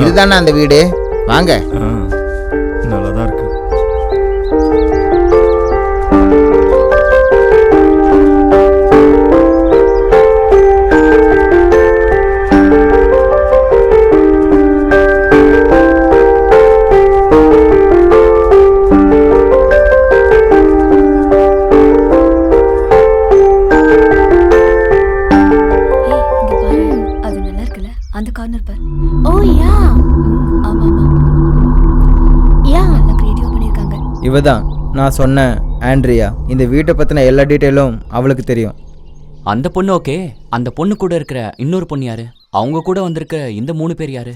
இதுதானே அந்த வீடு, வாங்க. நல்லாதான் இருக்கு. இவதான் நான் சொன்ன ஆண்ட்ரியா. இந்த வீட்டை பத்தின எல்லா டீட்டெயிலும் அவளுக்கு தெரியும். அந்த பொண்ணு ஓகே. அந்த பொண்ணு கூட இருக்கிற இன்னொரு பொண்ணு யாரு? அவங்க கூட வந்திருக்க இந்த 3 பேர் யாரு?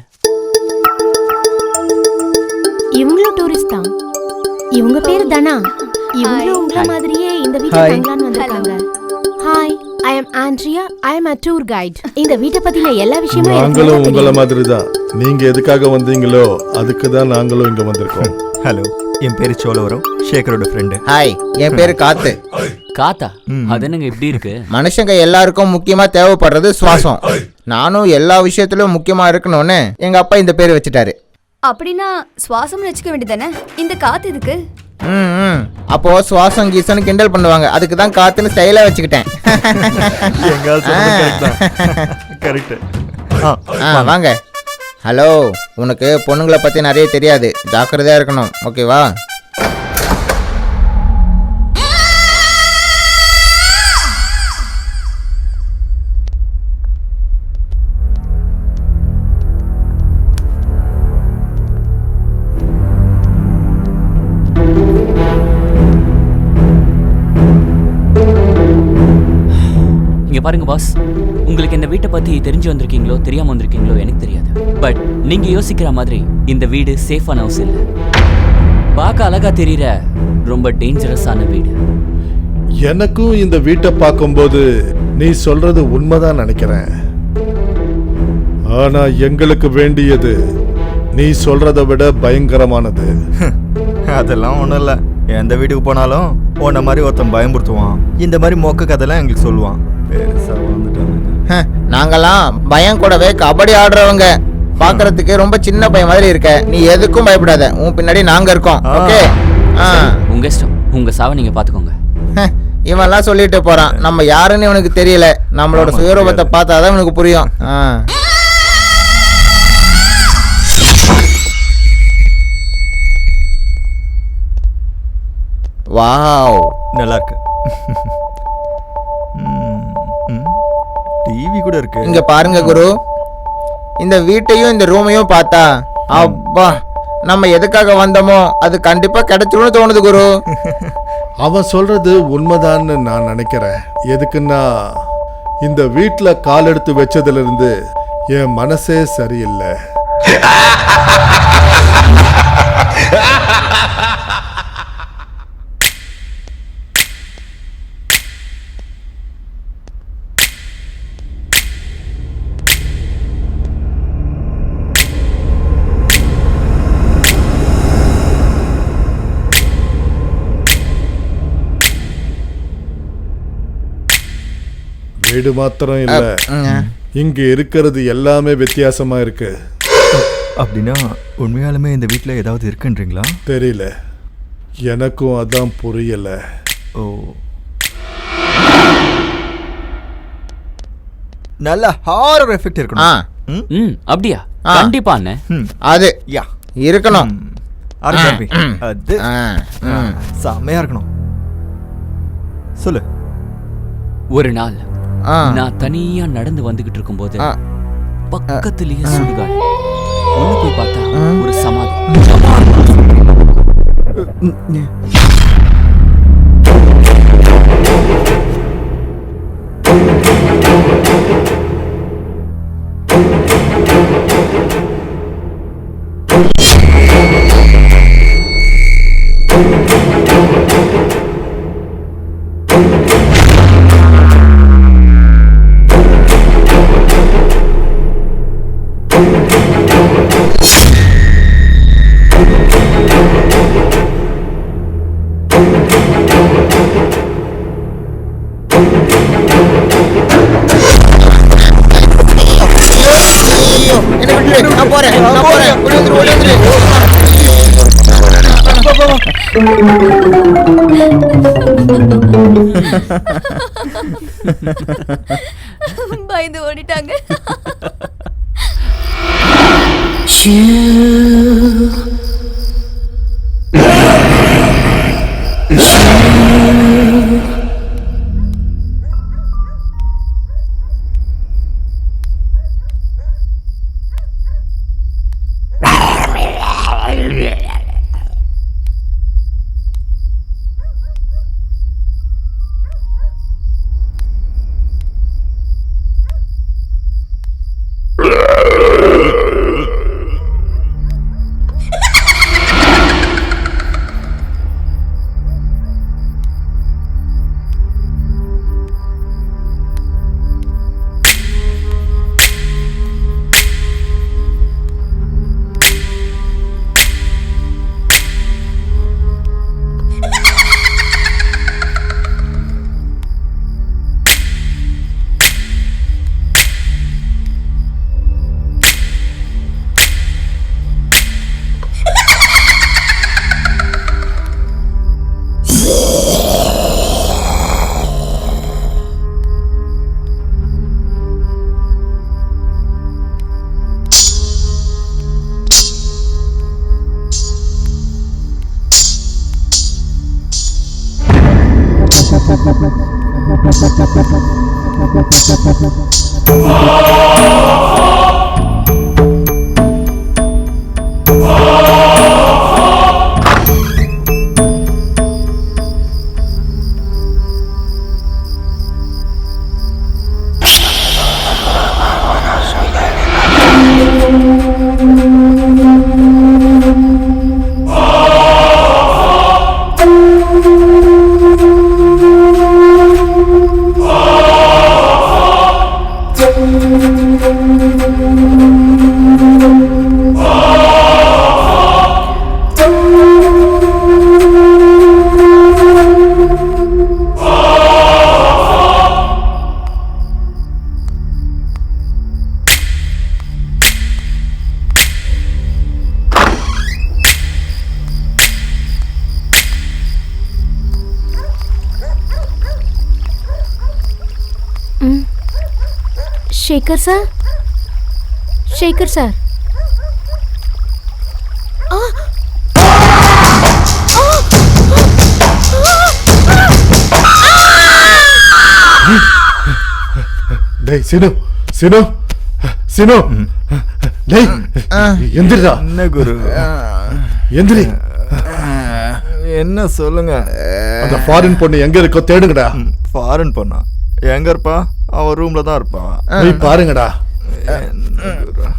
இவங்களும் டூரிஸ்ட் தான். இவங்க பேரு தனா. இவங்களும் உங்கள மாதிரியே இந்த வீட்டுக்கு தங்கலான்னு வந்திருக்காங்க. Hi, I am Andrea. I am a tour guide. இந்த வீட்டை பத்தின எல்லா விஷயமும் நாங்களும் உங்கள மாதிரி தான். நீங்க எதுக்காக வந்தீங்களோ அதுக்கு தான் நாங்களும் இங்க வந்திருக்கோம். ஹலோ, என் பேரு சோழவரம், சேகரோட ஃப்ரெண்டு. ஹாய், என் பேரு காத்து. காத்தா? அது என்னங்க இப்படி இருக்கு? மனுஷங்க எல்லாருக்கும் முக்கியமா தேவைப்படுறது சுவாசம். நானும் எல்லா விஷயத்திலும் முக்கியமா இருக்கணும்னு எங்க அப்பா இந்த பேர் வச்சுட்டாரு. அப்படின்னா சுவாசம் வச்சுக்க வேண்டியதானே? இந்த காத்து இதுக்கு? அப்போ சுவாசம் கீசன் கிண்டல் பண்ணுவாங்க, அதுக்கு தான் காத்துன்னு ஸ்டைலா வச்சுக்கிட்டேன். வாங்க. ஹலோ, உனக்கு பொண்ணுங்களை பத்தி நிறைய தெரியாது, ஜாக்கிரதையா இருக்கணும், ஓகேவா? இங்க பாருங்க பாஸ், உங்களுக்கு இந்த வீட்டை பத்தி தெரிஞ்சு வந்திருக்கீங்களோ தெரியாம வந்திருக்கீங்களோ எனக்கு தெரியாது. பட் நீங்க யோசிக்கிற மாதிரி இந்த வீடு சேஃபான ஹவுஸ் இல்லை. பார்க்க அழகா தெரியற ரொம்ப டேஞ்சரஸான வீடு. எனக்கும் இந்த வீட்டை பார்க்கும்போது நீ சொல்றது உண்மைதான் நினைக்கிறேன். ஆனா எங்களுக்கு வேண்டியது நீ சொல்றதை விட பயங்கரமானது. அதெல்லாம் ஒன்றும் இல்லை. எந்த வீட்டுக்கு போனாலும் உன்ன மாதிரி ஒருத்தன் பயமுறுத்துவான். இந்த மாதிரி மொக்க கதைலாம் எங்களுக்கு சொல்லுவான். நாங்கெல்லாம் பயம் கூடவே கபடி ஆடுறவங்க. பாக்குறதுக்கு ரொம்ப சின்ன பையன் மாதிரி இருக்க. நீ எதுக்கும் பயப்படாத, உன் பின்னாடி நாங்க இருக்கோம். ஓகே, உங்க இஷ்டம், உங்க சாவை நீங்க பாத்துக்கோங்க. இவன்லாம் சொல்லிட்டு போறான், நம்ம யாருன்னு இவனுக்கு தெரியல. நம்மளோட சுயரூபத்தை பார்த்தாதான் இவனுக்கு புரியும். வாவ், நல்லா இருக்கு. டிவி கூட இருக்கு. இங்க பாருங்க குரு, இந்த வீட்டையும் இந்த ரூமையும் பார்த்தா அப்பா நம்ம எதுக்காக வந்தோமோ அது கண்டிப்பா கிடைச்சிரும்னு தோணுது குரு. அவன் சொல்றது உண்மைதான்னு நான் நினைக்கிறேன். எதுக்குன்னா இந்த வீட்டுல கால் எடுத்து வச்சதுல இருந்து என் மனசே சரியில்லை. வீடு மாத்திரம் இல்ல, இங்க இருக்கிறது எல்லாமே வித்தியாசமா இருக்கு. அப்படின்னா உண்மையாலுமே இந்த வீட்டில் ஏதாவது இருக்குன்றீங்களா? தெரியல, எனக்கும் அதான் புரியல. ஓ, நல்ல ஹாரர் எஃபெக்ட் ஆ இருக்கணும். ம்? அப்படியா? ஆ. கண்டிப்பா அண்ணன். ம். அது யா. இருக்கணும். ஆரம்பி. அது ஆ, ம். செம்மையா இருக்கணும். சொல்லு. ஒரு நாள் ஆ, நான் தனியா நடந்து வந்துகிட்டு இருக்கும்போது ஆ. பக்கத்திலேயே சுடுகாடு. உள்ள போய் பார்த்தா ஒரு சமாதி. ஐயோ, என்னை விட்டுரு. நான் போறேன். ஓடி வந்துரு. பயந்து ஓடிட்டாங்க. Shekhar sir, Shekhar sir. டேய் சினு, சினு, சினு, டேய் எந்திரா. என்ன குரு? எந்திரி. என்ன சொல்லுங்க? அந்த ஃபாரின் பொண்ணு எங்க இருக்கோ தேடுங்கடா. ஃபாரின் பொண்ணா? எங்க இருப்பா? அவன் ரூம்ல தான் இருப்பா. போய் பாருங்கடா. என்ன குரு?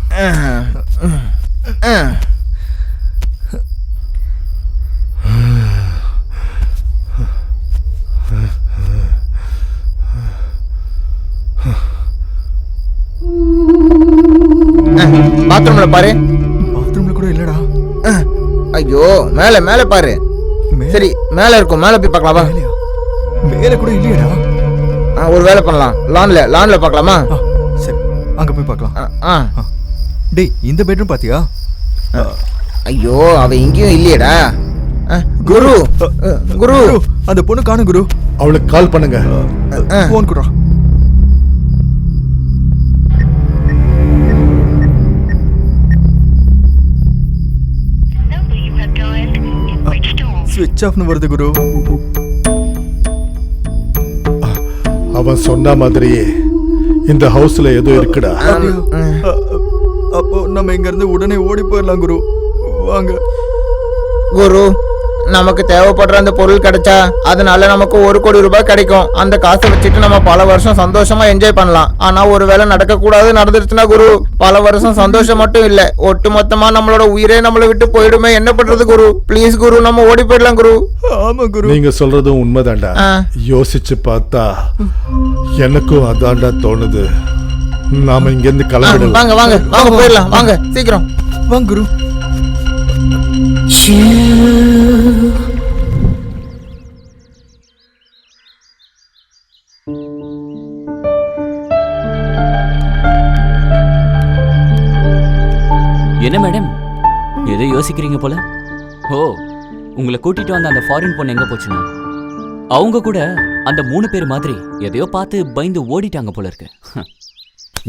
பாத்ரூம்ல பாரு. பாத்ரூம்ல கூட இல்லடா. ஐயோ, மேல மேல பாரு. சரி, மேல இருக்கும். மேல போய் பார்க்கலாமா? மேலையா? மேல கூட இல்லையடா. ஒரு வேலை பண்ணலாம். லான்ல பார்க்கலாமா? சரி, அங்க போய் பார்க்கலாம். ஆ. டேய், இந்த பெட்ரூம் பாத்தியா? ஐயோ அவ இங்கேயும் இல்லையடா. குரு குரு குரு அந்த பொண்ணு காணும் குரு. அவளுக்கு கால் பண்ணுங்க. ஃபோன் குடுறா. ஸ்விட்ச் ஆஃப்னு வருது குரு. அவன் சொன்ன மாதிரியே இந்த ஹவுஸ்ல ஏதோ இருக்குடா. அப்போ நம்ம இங்க இருந்து உடனே ஓடி போயிடலாம் குரு. வாங்க குரு, நமக்கு தேவைப்படுற அந்த பொருள் கிடைச்சா அதனால நமக்கு 1 கோடி ரூபாய் கிடைக்கும். அந்த காசை வச்சுட்டு நம்ம பல வருஷம் சந்தோஷமா என்ஜாய் பண்ணலாம். ஆனா ஒருவேளை நடக்க கூடாது நடந்துருச்சுன்னா குரு, பல வருஷம் சந்தோஷம் மட்டும் இல்ல, ஒட்டு மொத்தமா நம்மளோட உயிரே நம்மளை விட்டு போயிடுமே. என்ன பண்றது குரு? ப்ளீஸ் குரு, நம்ம ஓடி போயிடலாம் குரு. ஆமா குரு. நீங்க சொல்றதும் உண்மைதான்டா. யோசிச்சு பார்த்தா எனக்கும் அதான்டா தோணுது. நாம இங்க இருந்து கிளம்பிடலாம். வாங்க வாங்க வாங்க போயிடலாம். வாங்க சீக்கிரம் வாங்க குரு. என்ன மேடம் ஏதோ யோசிக்கிறீங்க போல? ஓ, உங்களை கூட்டிட்டு வந்த அந்த ஃபாரின் பொண்ணு எங்க போச்சுன்னா அவங்க கூட அந்த 3 பேர் மாதிரி எதையோ பார்த்து பயந்து ஓடிட்டாங்க போல இருக்கு.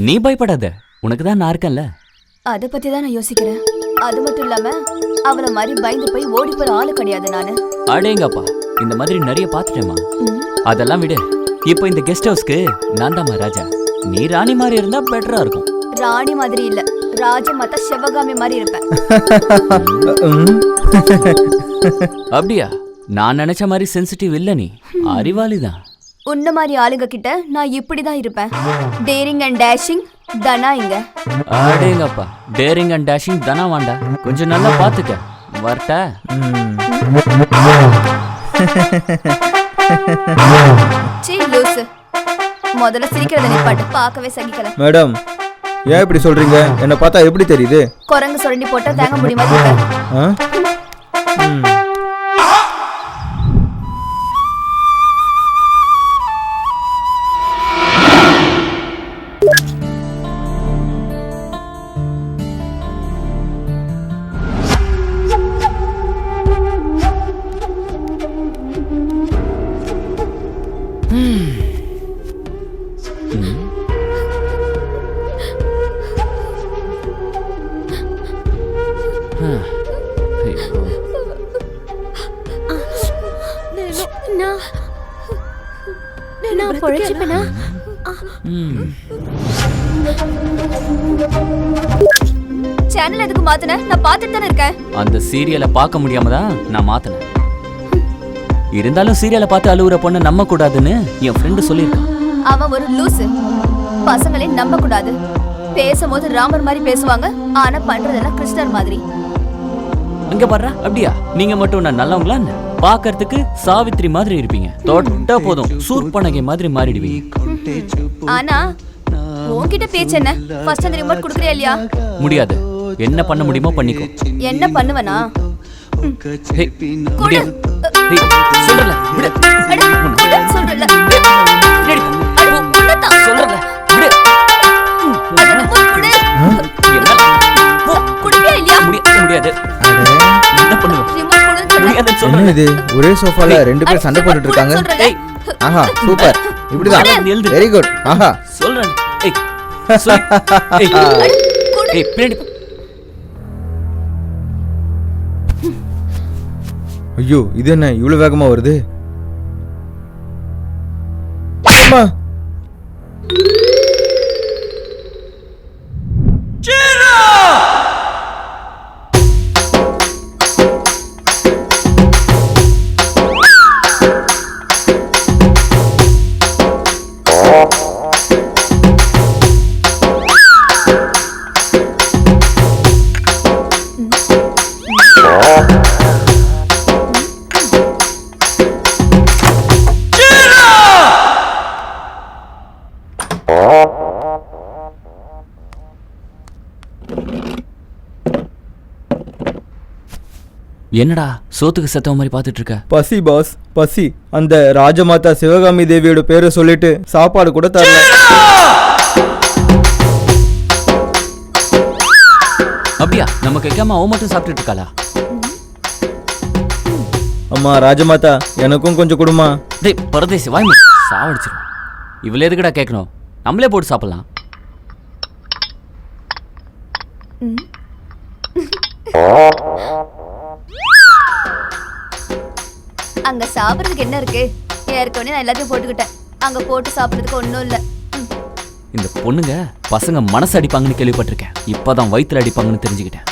நீ பயப்படாத, உனக்கு தான் நான் இருக்கேன்ல. அத பத்தி தான் நான் யோசிக்கிறேன். அது மட்டும் இல்லாம அவள மாதிரி பயந்து போய் ஓடி போற ஆளு கிடையாது நானு. அடேங்கப்பா, இந்த மாதிரி நிறைய பார்த்துட்டேமா. அதெல்லாம் விடு, இப்போ இந்த கெஸ்ட் ஹவுஸ்க்கு நான் தாம்மா ராஜா. நீ ராணி மாதிரி இருந்தா பெட்டரா இருக்கும். ராணி மாதிரி இல்ல, ராஜமாதா சிவகாமி மாதிரி இருப்பேன். அப்படியா? நான் நினைச்ச மாதிரி சென்சிட்டிவ் இல்ல, நீ அறிவாளிதான். உன்ன மாதிரி ஆளுங்க கிட்ட நான் இப்படிதான் இருப்பேன். டேரிங் அண்ட் டேஷிங் தனா இங்க. அடேங்கப்பா, டேரிங் அண்ட் டேஷிங் தனா வாண்டா. கொஞ்சம் நல்லா பாத்துக்க. வரட்ட சீ லூசு. முதல்ல சிரிக்கிறத நிப்பாட்டு, பார்க்கவே சகிக்கல. மேடம், ஏன் இப்படி சொல்றீங்க? என்ன பார்த்தா எப்படி தெரியுது? குரங்கு சுரண்டி போட்டா தேங்க முடியுமா? இருக்க நான் பொழைச்சுப்பேனா? சேனல் எதுக்கு மாத்துன? நான் பார்த்துட்டு தானே இருக்கேன். அந்த சீரியலை பார்க்க முடியாம தான் நான் மாத்தினேன். இருந்தாலும் சீரியலை பார்த்து அழுவுற பொண்ணு நம்ப கூடாதுன்னு என் ஃப்ரெண்டு சொல்லியிருக்கான். அவன் ஒரு லூசு. பசங்களே நம்ப கூடாது. பேசும்போது ராமர் மாதிரி பேசுவாங்க, ஆனா பண்றதெல்லாம் கிருஷ்ணர் மாதிரி. இங்க பாரு, அப்படியா? நீங்க மட்டும் நான் நல்லவங்களா? பாக்கிறதுக்கு சாவித்ரி மாதிரி இருப்பீங்க. தொட்டா போதும் சூர்பனகை மாதிரி மாறிடுவீங்க. ஆனா உன்கிட்ட பேச்சு என்ன? ஃபர்ஸ்ட் அந்த ரிமோட் குடுக்குறியா இல்லையா? முடியாது. என்ன பண்ண முடியுமோ பண்ணிக்கோ. என்ன பண்ணுவனா? ஹே, முடியாது. ஹே, சொல்றல விடு. சொல்றல டேடி, சொல்றல விடு. குடுப்பியா இல்லையா? முடியாது. என்ன பண்ணுவ? முடியாது சொல்றேன். என்ன இது? ஒரே சோஃபால 2 பேர் சண்டை போட்டுட்டு இருக்காங்க. ஆஹா, சூப்பர். இப்படிதான். Very good. ஆஹா, சொல்றேன். ஏய், சொல்லு. ஏய், ஏய், பின்னாடி போ. ஐயோ, இது என்ன இவ்வளவு வேகமா வருது? அம்மா, என்னடா சோத்துக்கு சத்தம் மாதிரி பார்த்துட்டு இருக்க? பசி பாஸ், பசி. அந்த ராஜமாதா சிவகாமி தேவியோட பேரை சொல்லிட்டு சாப்பாடு கூட தரல. அப்படியா? நமக்கு வைக்காம அவ மட்டும் சாப்பிட்டுட்டு இருக்காளா? அம்மா ராஜமாதா எனக்கும் கொஞ்சம் கொடுமா. டேய் பரதேசி வாய் மூடு. சாவடிச்சிரும். இவ்வளவு எதுக்குடா கேட்கணும்? நம்மளே போட்டு சாப்பிடலாம். அங்க சாப்பிடுறதுக்கு என்ன இருக்கு? ஏற்கனவே நான் எல்லாத்தையும் போட்டுக்கிட்டேன். அங்க போட்டு சாப்பிடுறதுக்கு ஒண்ணும் இல்ல. இந்த பொண்ணுங்க பசங்க மனசு அடிப்பாங்கன்னு கேள்விப்பட்டிருக்கேன். இப்பதான் வயித்துல அடிப்பாங்கன்னு தெரிஞ்சுக்கிட்டேன்.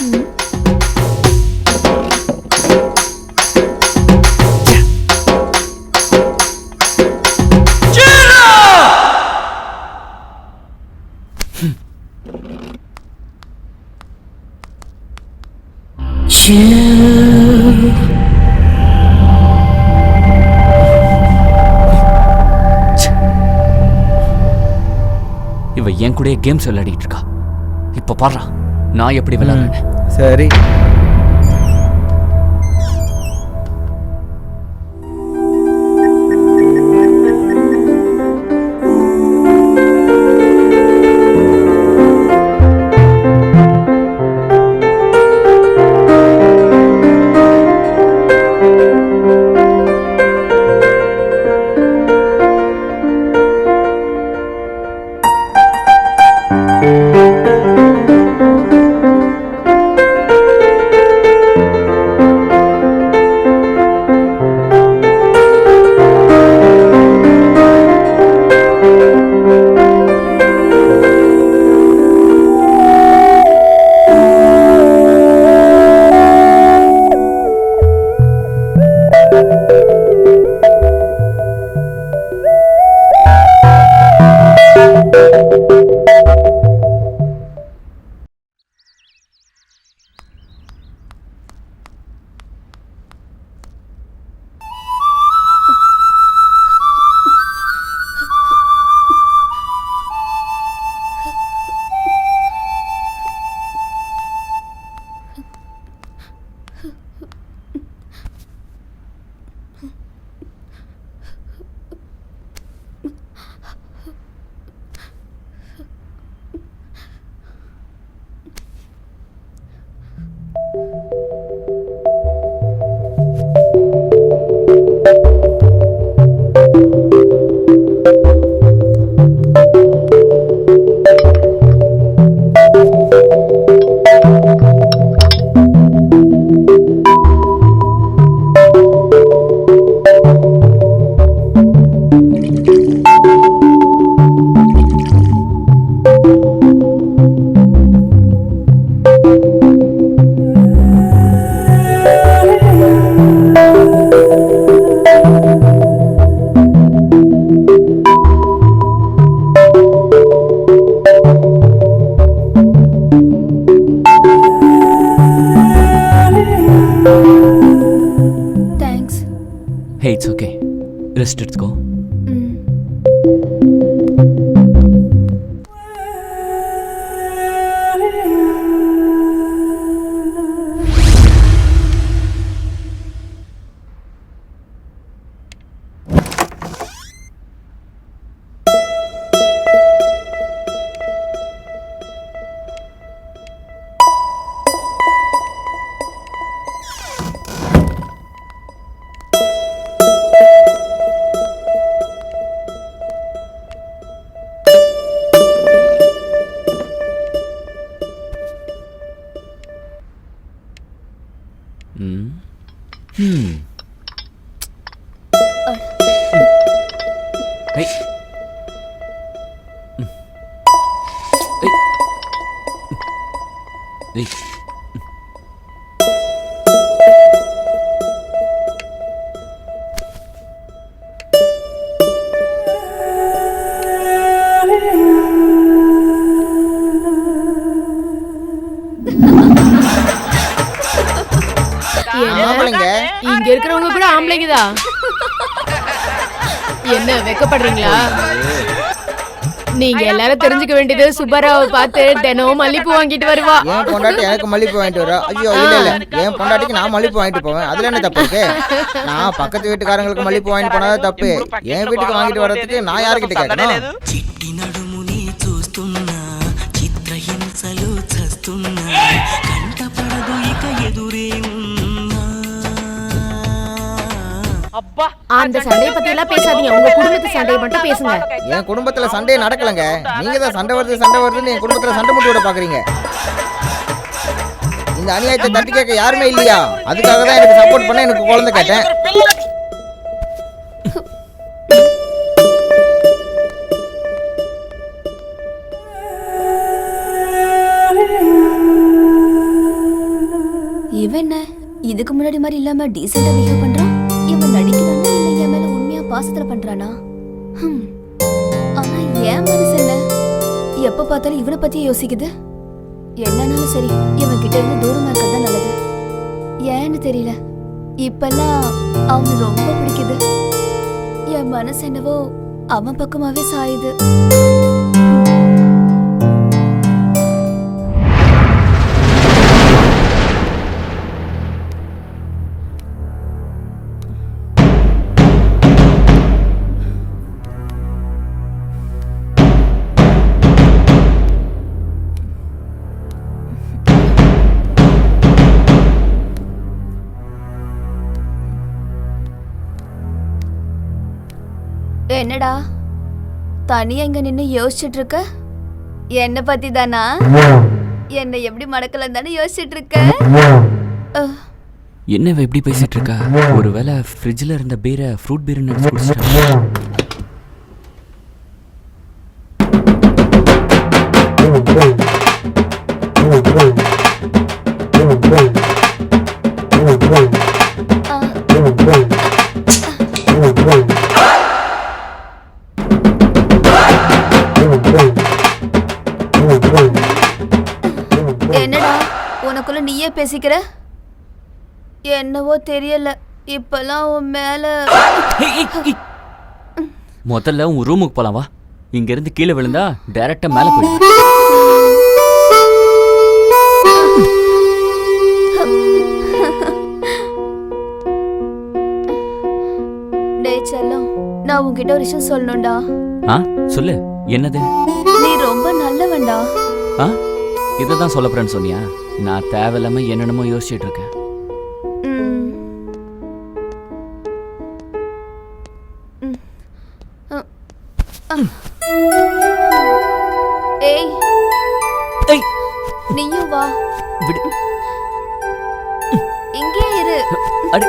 இவ என் கூட கேம்ஸ் விளையாடிட்டு இருக்கா. இப்ப பாரு நான் எப்படி விளையாடுறேன். சரி thanks. Hey it's okay. Rest எடுத்துக்கோ. Hey. Hey. இங்க இருக்கிறவங்க கூட ஆம்பளைங்கதான். என்ன வெக்கப்படுறீங்களா? நீங்க எல்லாரும் தெரிஞ்சுக்க வேண்டியது சுப்பராவை பார்த்து தினம் மல்லிப்பூ வாங்கிட்டு வருவா. என் பொண்டாட்டி எனக்கு மல்லிப்பூ வாங்கிட்டு வரா? ஐயோ இல்ல இல்ல, என் பொண்டாட்டிக்கு நான் மல்லிப்பூ வாங்கிட்டு போவேன். அதுல என்ன தப்பு இருக்கு? நான் பக்கத்து வீட்டுக்காரங்களுக்கு மல்லிப்பூ வாங்கிட்டு போனாதான் தப்பு. என் வீட்டுக்கு வாங்கிட்டு வர்றதுக்கு நான் யாருக்கிட்ட கேட்கணும்? చిట్టి నడుముని చూస్తున్నా చిత్రహింసలు చస్తున్నా அந்த சண்டைய பத்தி எல்லாம் பேசாதீங்க, உங்க குடும்பத்து சண்டையை மட்டும் பேசுங்க. என் குடும்பத்துல சண்டையே நடக்கலங்க. நீங்க தான் சண்டை வருதுன்னு என் குடும்பத்துல சண்டை மூட்டி விட பாக்குறீங்க. இந்த அநியாயத்தை தட்டி கேட்க யாருமே இல்லையா? அதுக்காக தான் எனக்கு சப்போர்ட் பண்ண எனக்கு குழந்தை கேட்டேன். இவன் என்ன இதுக்கு முன்னாடி மாதிரி இல்லாம டீசெண்டா பிஹேவ் பண்றான்? இவன் நடிக்கிறானா இல்ல என் மேல உண்மையா பாசத்துல பண்றானா? ஆனா என் மனசு என்ன எப்ப பார்த்தாலும் இவனை பத்தியே யோசிக்குது. என்னன்னாலும் சரி, இவன் கிட்ட இருந்து தூரமா இருக்கதான் நல்லது. ஏன்னு தெரியல, இப்பெல்லாம் அவனை ரொம்ப பிடிக்குது. என் மனசு என்னவோ அவன் பக்கமாவே சாயுது. என்னடா தனியா இங்க நின்னு யோசிச்சுட்டு இருக்க? என்ன பத்தி தானா? என்ன எப்படி மடக்கலாம் தானே யோசிச்சுட்டு இருக்க? என்ன இவ இப்படி பேசிட்டு இருக்கா? ஒருவேளை ஃப்ரிட்ஜ்ல இருந்த பீரை ஃப்ரூட் பீர்னு நினைச்சு குடிச்சிட்டா? என்னடா உனக்குள்ள நீயே பேசிக்கிற? என்னவோ தெரியல, இப்பெல்லாம் உன் மேல. முதல்ல உன் ரூமுக்கு போலாம் வா. இங்க இருந்து கீழே விழுந்தா டைரக்டா மேல போயிடும். டேய் செல்லம், நான் உன்கிட்ட ஒரு விஷயம் சொல்லணும்டா. சொல்லு, என்னது? நீ ரொம்ப நல்லவன்டா. இததான் சொல்ல போறேன்னு சொன்னியா? நான் தேவையில்லாம என்னென்னமோ யோசிச்சுட்டு இருக்கேன். ஏய், நீயும் வா. விடு. இங்கே இரு. அடி.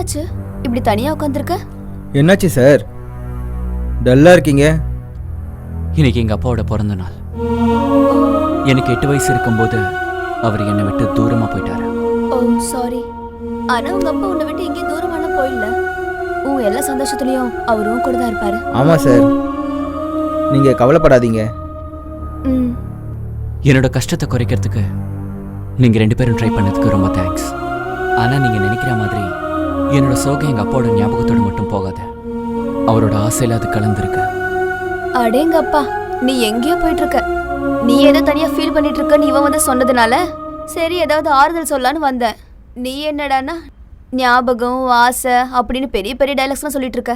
என்னாச்சு இப்படி தனியா உட்காந்துருக்க? என்னாச்சு சார், டல்லாக இருக்கீங்க? இன்னைக்கு எங்க அப்பாவோட பிறந்த நாள். எனக்கு 8 வயசு இருக்கும்போது அவர் என்னை விட்டு தூரமா போயிட்டாரு. ஓ சாரி. ஆனா உங்க அப்பா உன்னை விட்டு எங்கேயும் தூரமாலாம் போயிடல. உன் எல்லா சந்தோஷத்துலயும் அவரும் கூட தான் இருப்பாரு. ஆமாம் சார், நீங்கள் கவலைப்படாதீங்க. ம். என்னோட கஷ்டத்தை குறைக்கிறதுக்கு நீங்க 2 பேரும் ட்ரை பண்ணதுக்கு ரொம்ப தேங்க்ஸ். ஆனா நீங்க நினைக்கிற மாதிரி என்னோட சோகம் எங்க அப்பாவோட ஞாபகத்தோட மட்டும் போகாது. அவரோட ஆசையில அது கலந்துருக்கு. அடேங்க அப்பா, நீ எங்கேயோ போயிட்டு இருக்க. நீ ஏதோ தனியா ஃபீல் பண்ணிட்டு இருக்கன்னு இவன் வந்து சொன்னதுனால சரி ஏதாவது ஆறுதல் சொல்லலான்னு வந்தேன். நீ என்னடானா ஞாபகம் ஆசை அப்படின்னு பெரிய பெரிய டைலாக்ஸ்லாம் சொல்லிட்டு இருக்க.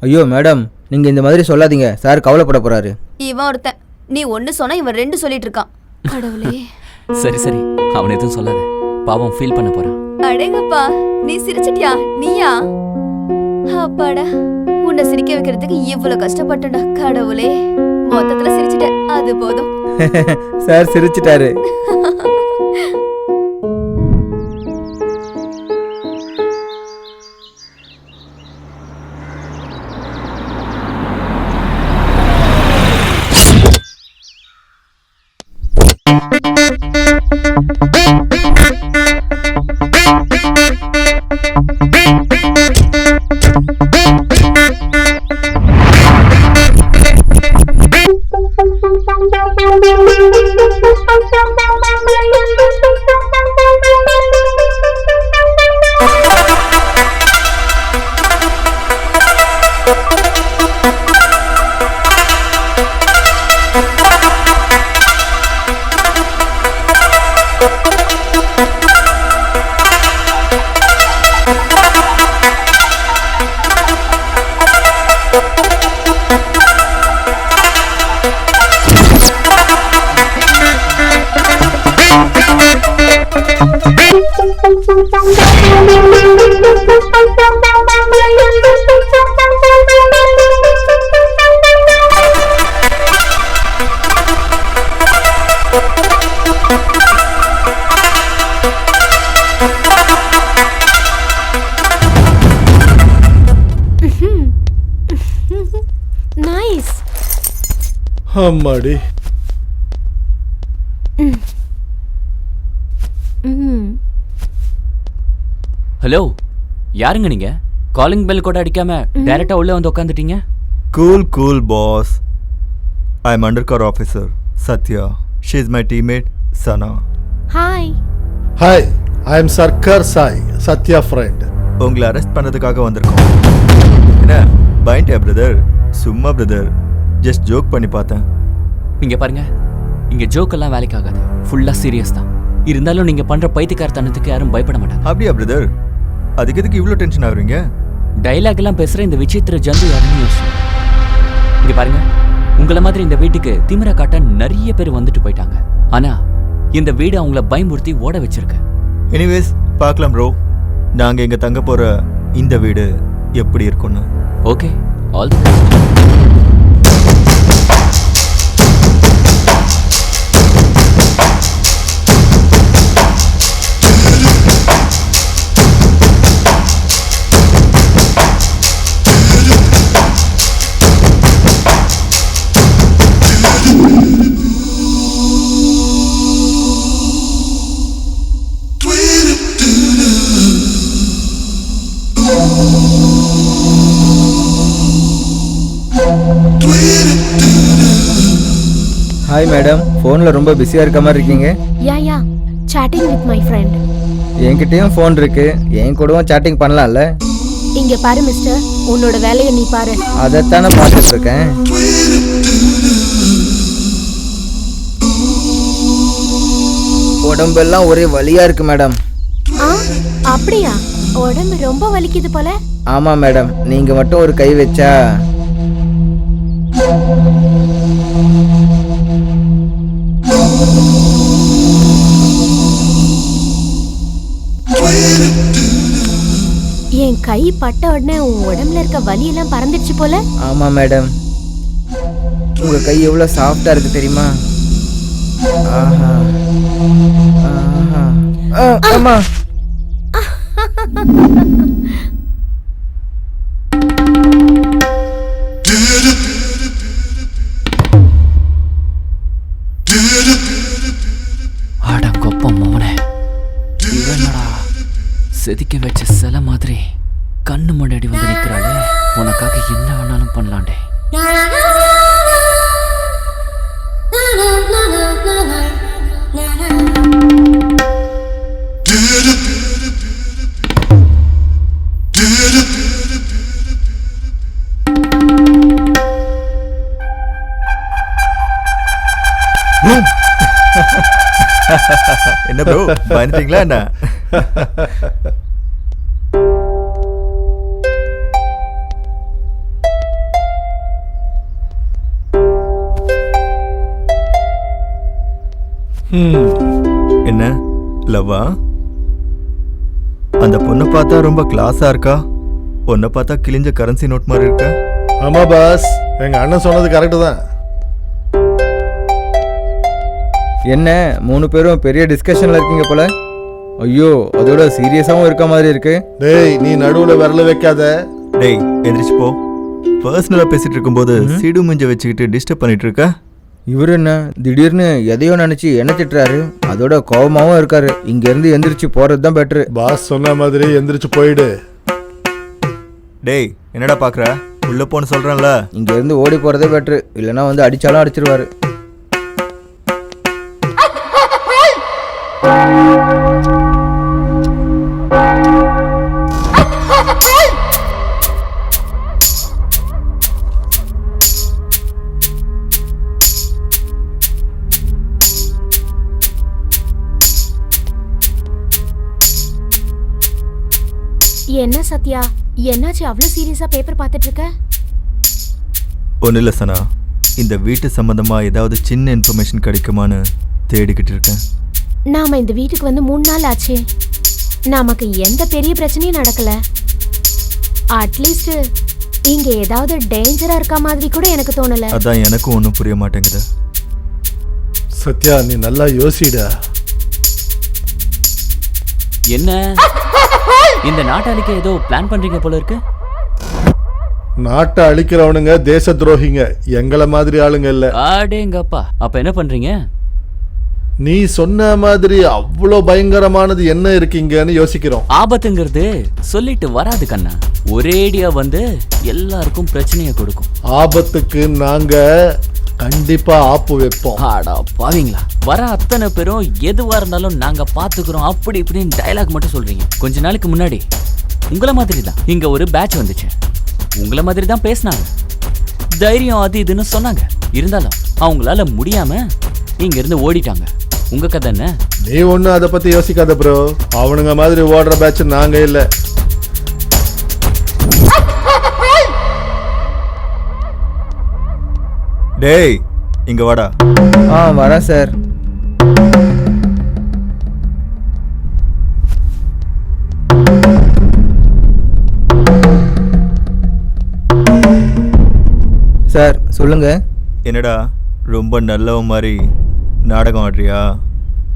ஐயோ மேடம், நீங்கள் இந்த மாதிரி சொல்லாதீங்க, சார் கவலைப்பட போகிறாரு. இவன் ஒருத்தன், நீ ஒன்னு சொன்னா இவன் 2 சொல்லிட்டு இருக்கான். கடவுளே. சரி சரி, அவன் எதுவும் சொல்லாத, பாவம் ஃபீல் பண்ண போறான். அடேங்கப்பா, நீ சிரிச்சிட்டியா? நீயா? அப்பாடா, உன்னை சிரிக்க வைக்கிறதுக்கு இவ்வளவு கஷ்டப்பட்டடா. கடவுளே, மொத்தத்துல சிரிச்சிட்ட, அது போதும். சார் சிரிச்சிட்டாரு. நைஸ். அம்மாடி. ஹலோ, யாருங்க நீங்க? காலிங் பெல் கூட அடிக்காம டைரக்டா உள்ள வந்து உட்காந்துட்டீங்க. Cool boss. I'm undercover officer Satya. She's my teammate Sana. Hi. Hi, I am Sarkar Sai, Sathya friend. உங்களை அரெஸ்ட் பண்ணதுக்காக வந்திருக்கோம். என்ன பயன்டே பிரதர்? சும்மா பிரதர், ஜஸ்ட் ஜோக் பண்ணி பார்த்தேன். இங்க பாருங்க, இங்க ஜோக் எல்லாம் வேலைக்கு ஆகாது, ஃபுல்லா சீரியஸ் தான். இருந்தாலும் நீங்க பண்ற பைத்தியக்காரத்தனத்துக்கு யாரும் பயப்பட மாட்டாங்க. அப்படியா பிரதர்? அதுக்கு எதுக்கு இவ்வளோ டென்ஷன் ஆகுறீங்க? டைலாக் எல்லாம் பேசுற இந்த விசித்திர ஜந்து யாருன்னு யோசிச்சு. இங்க பாருங்க, உங்களை மாதிரி இந்த வீட்டுக்கு திமிர காட்ட நிறைய பேர் வந்துட்டு போயிட்டாங்க. ஆனா இந்த வீடு அவங்கள பயமுறுத்தி ஓட வச்சிருக்கு. எனிவேஸ் பார்க்கலாம் ப்ரோ, நாங்கள் இங்கே தங்க போகிற இந்த வீடு எப்படி இருக்குன்னு. Okay, all the best. Hi madam, ஃபோனில் ரொம்ப பிஸியாக இருக்க மாதிரி இருக்கீங்க. யா chatting with my friend. என்கிட்டயும் ஃபோன் இருக்கு, என் கூடவும் சேட்டிங் பண்ணலாம்ல. இங்க பாரு மிஸ்டர், உன்னோட வேலையை நீ பாரு. அதைத்தானே பார்த்துட்டு இருக்கேன். உடம்பெல்லாம் ஒரே வலியா இருக்கு மேடம். ஆ, அப்படியா? உடம்பு ரொம்ப வலிக்குது போல. ஆமா மேடம், நீங்க மட்டும் ஒரு கை வச்சா. என் கை பட்ட உடனே உன் உடம்புல இருக்க வலி எல்லாம் பறந்துடுச்சு போல. ஆமா மேடம், உங்க கை எவ்வளவு சாஃப்டா இருக்கு தெரியுமா? ஆஹா ஆஹா. அம்மா. அடங்கொப்ப மோனே, இவனடா செதுக்கி வச்ச சிலை மாதிரி கண்ணு முன்னாடி வந்து நிக்கிறாளே. உனக்காக என்ன வேணாலும் பண்ணலாண்டே. என்ன ப்ரோ, பயந்துட்டீங்களா என்ன? என்ன லவ்வா? அந்த பொண்ணை பார்த்தா ரொம்ப கிளாஸா இருக்கா, பொண்ணை பார்த்தா கிழிஞ்ச கரன்சி நோட் மாதிரி இருக்கா. ஆமா பாஸ், எங்க அண்ணன் சொன்னது கரெக்டு தான். என்ன 3 பேரும் பெரிய டிஸ்கஷன்ல இருக்கீங்க போல. ஐயோ, அதோட சீரியஸாவும் இருக்க மாதிரி இருக்கு. டேய், நீ நடுவுல விரல வைக்காத. டேய் எந்திரிச்சு போ. பர்சனலா பேசிட்டு இருக்கும்போது சீடு முஞ்ச வச்சுக்கிட்டு டிஸ்டர்ப் பண்ணிட்டு இருக்க. இவரு என்ன திடீர்னு எதையோ நினைச்சு என்ன திட்டுறாரு, அதோட கோபமாவும் இருக்காரு. இங்க இருந்து எந்திரிச்சு போறது தான் பெட்ரு. பாஸ் சொன்ன மாதிரி எந்திரிச்சு போயிடு. டேய் என்னடா பாக்குற, உள்ள போன்னு சொல்றேன்ல. இங்க இருந்து ஓடி போறதே பெட்ரு, இல்லைன்னா வந்து அடிச்சாலும் அடிச்சிருவாரு. என்ன சத்யா, என்னாச்சு அவ்வளவு சீரியஸா பேப்பர் பார்த்துட்டு இருக்க? ஒன்றும் இல்லை சனா, இந்த வீட்டு சம்பந்தமா ஏதாவது சின்ன இன்ஃபர்மேஷன் கிடைக்குமான்னு தேடிக்கிட்டு இருக்கேன். நாம இந்த வீட்டுக்கு வந்து 3 நாள் ஆச்சு. நமக்கு எந்த பெரிய பிரச்சனையும் நடக்கல. அட்லீஸ்ட் இங்க ஏதாவது டேஞ்சரா இருக்க மாதிரி கூட எனக்கு தோணல. அதான் எனக்கும் ஒன்றும் புரிய மாட்டேங்குது. சத்யா, நீ நல்லா யோசிடா. என்ன இந்த நாட்டாளிக்கு ஏதோ பிளான் பண்றீங்க போல இருக்கு. நாட்டை அழிக்கிறவனுங்க தேச துரோகிங்க, எங்களை மாதிரி ஆளுங்க இல்ல. ஆடேங்கப்பா, அப்ப என்ன பண்றீங்க? நீ சொன்ன மாதிரி அவ்வளோ பயங்கரமானது என்ன இருக்கீங்கன்னு யோசிக்கிறோம். ஆபத்துங்கிறது சொல்லிட்டு வராது கண்ணா, ஒரேடியா வந்து எல்லாருக்கும் பிரச்சனையை கொடுக்கும். ஆபத்துக்கு நாங்க கண்டிப்பா ஆப்பு வைப்போம். ஆடா பாவீங்களா, வர அத்தனை பேரும் எதுவா இருந்தாலும் நாங்க பாத்துக்கிறோம் அப்படி இப்படின்னு டயலாக் மட்டும் சொல்றீங்க. கொஞ்ச நாளைக்கு முன்னாடி உங்கள மாதிரி தான் இங்க ஒரு பேட்ச் வந்துச்சு. உங்கள மாதிரி தான் பேசினாங்க, தைரியம் அது இதுன்னு சொன்னாங்க. இருந்தாலும் அவங்களால முடியாம இங்க இருந்து ஓடிட்டாங்க. உங்க கதை என்ன? நீ ஒண்ணு அதை பத்தி யோசிக்காத ப்ரோ. அவனுங்க மாதிரி ஓடுற பேட்ச் நாங்க இல்ல. டேய் இங்க வாடா. வரேன் சார். சார் சொல்லுங்க. என்னடா ரொம்ப நல்லவன் மாதிரி நாடகம் ஆடுறியா?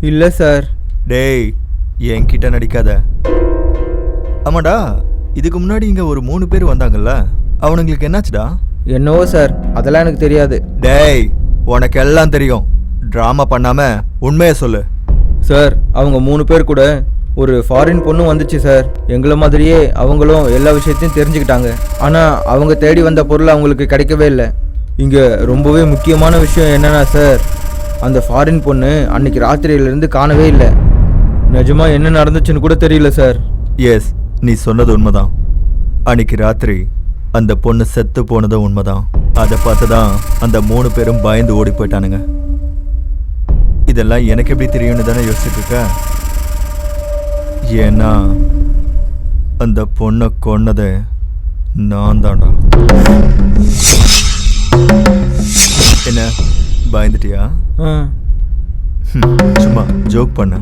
இல்லை சார். டேய் என்கிட்ட நடிக்காத. ஆமாடா, இதுக்கு முன்னாடி இங்க ஒரு 3 பேர் வந்தாங்கல்ல, அவனுங்களுக்கு என்னாச்சுடா? என்னவோ சார், அதெல்லாம் எனக்கு தெரியாது. டேய் உனக்கு எல்லாம் தெரியும், ட்ராமா பண்ணாம உண்மையை சொல்லு. சார், அவங்க 3 பேர் கூட ஒரு ஃபாரின் பொண்ணு வந்துச்சு சார். எங்களை மாதிரியே அவங்களும் எல்லா விஷயத்தையும் தெரிஞ்சுக்கிட்டாங்க. ஆனால் அவங்க தேடி வந்த பொருள் அவங்களுக்கு கிடைக்கவே இல்லை. இங்கே ரொம்பவே முக்கியமான விஷயம் என்னன்னா சார், அந்த ஃபாரின் பொண்ணு அன்னைக்கு ராத்திரியிலேருந்து காணவே இல்லை. நிஜமா என்ன நடந்துச்சுன்னு கூட தெரியல சார். எஸ், நீ சொன்னது உண்மைதான். அன்னைக்கு ராத்திரி அந்த பொண்ணு செத்து போனதும் உண்மைதான். அதை பார்த்து தான் அந்த 3 பேரும் பயந்து ஓடி போயிட்டானுங்க. இதெல்லாம் எனக்கு எப்படி தெரியும்னு தானே யோசிச்சுட்டு இருக்க. ஏன்னா அந்த பொண்ணை கொன்னது நான் தான்டா. என்ன பயந்துட்டியா? சும்மா ஜோக் பண்ண.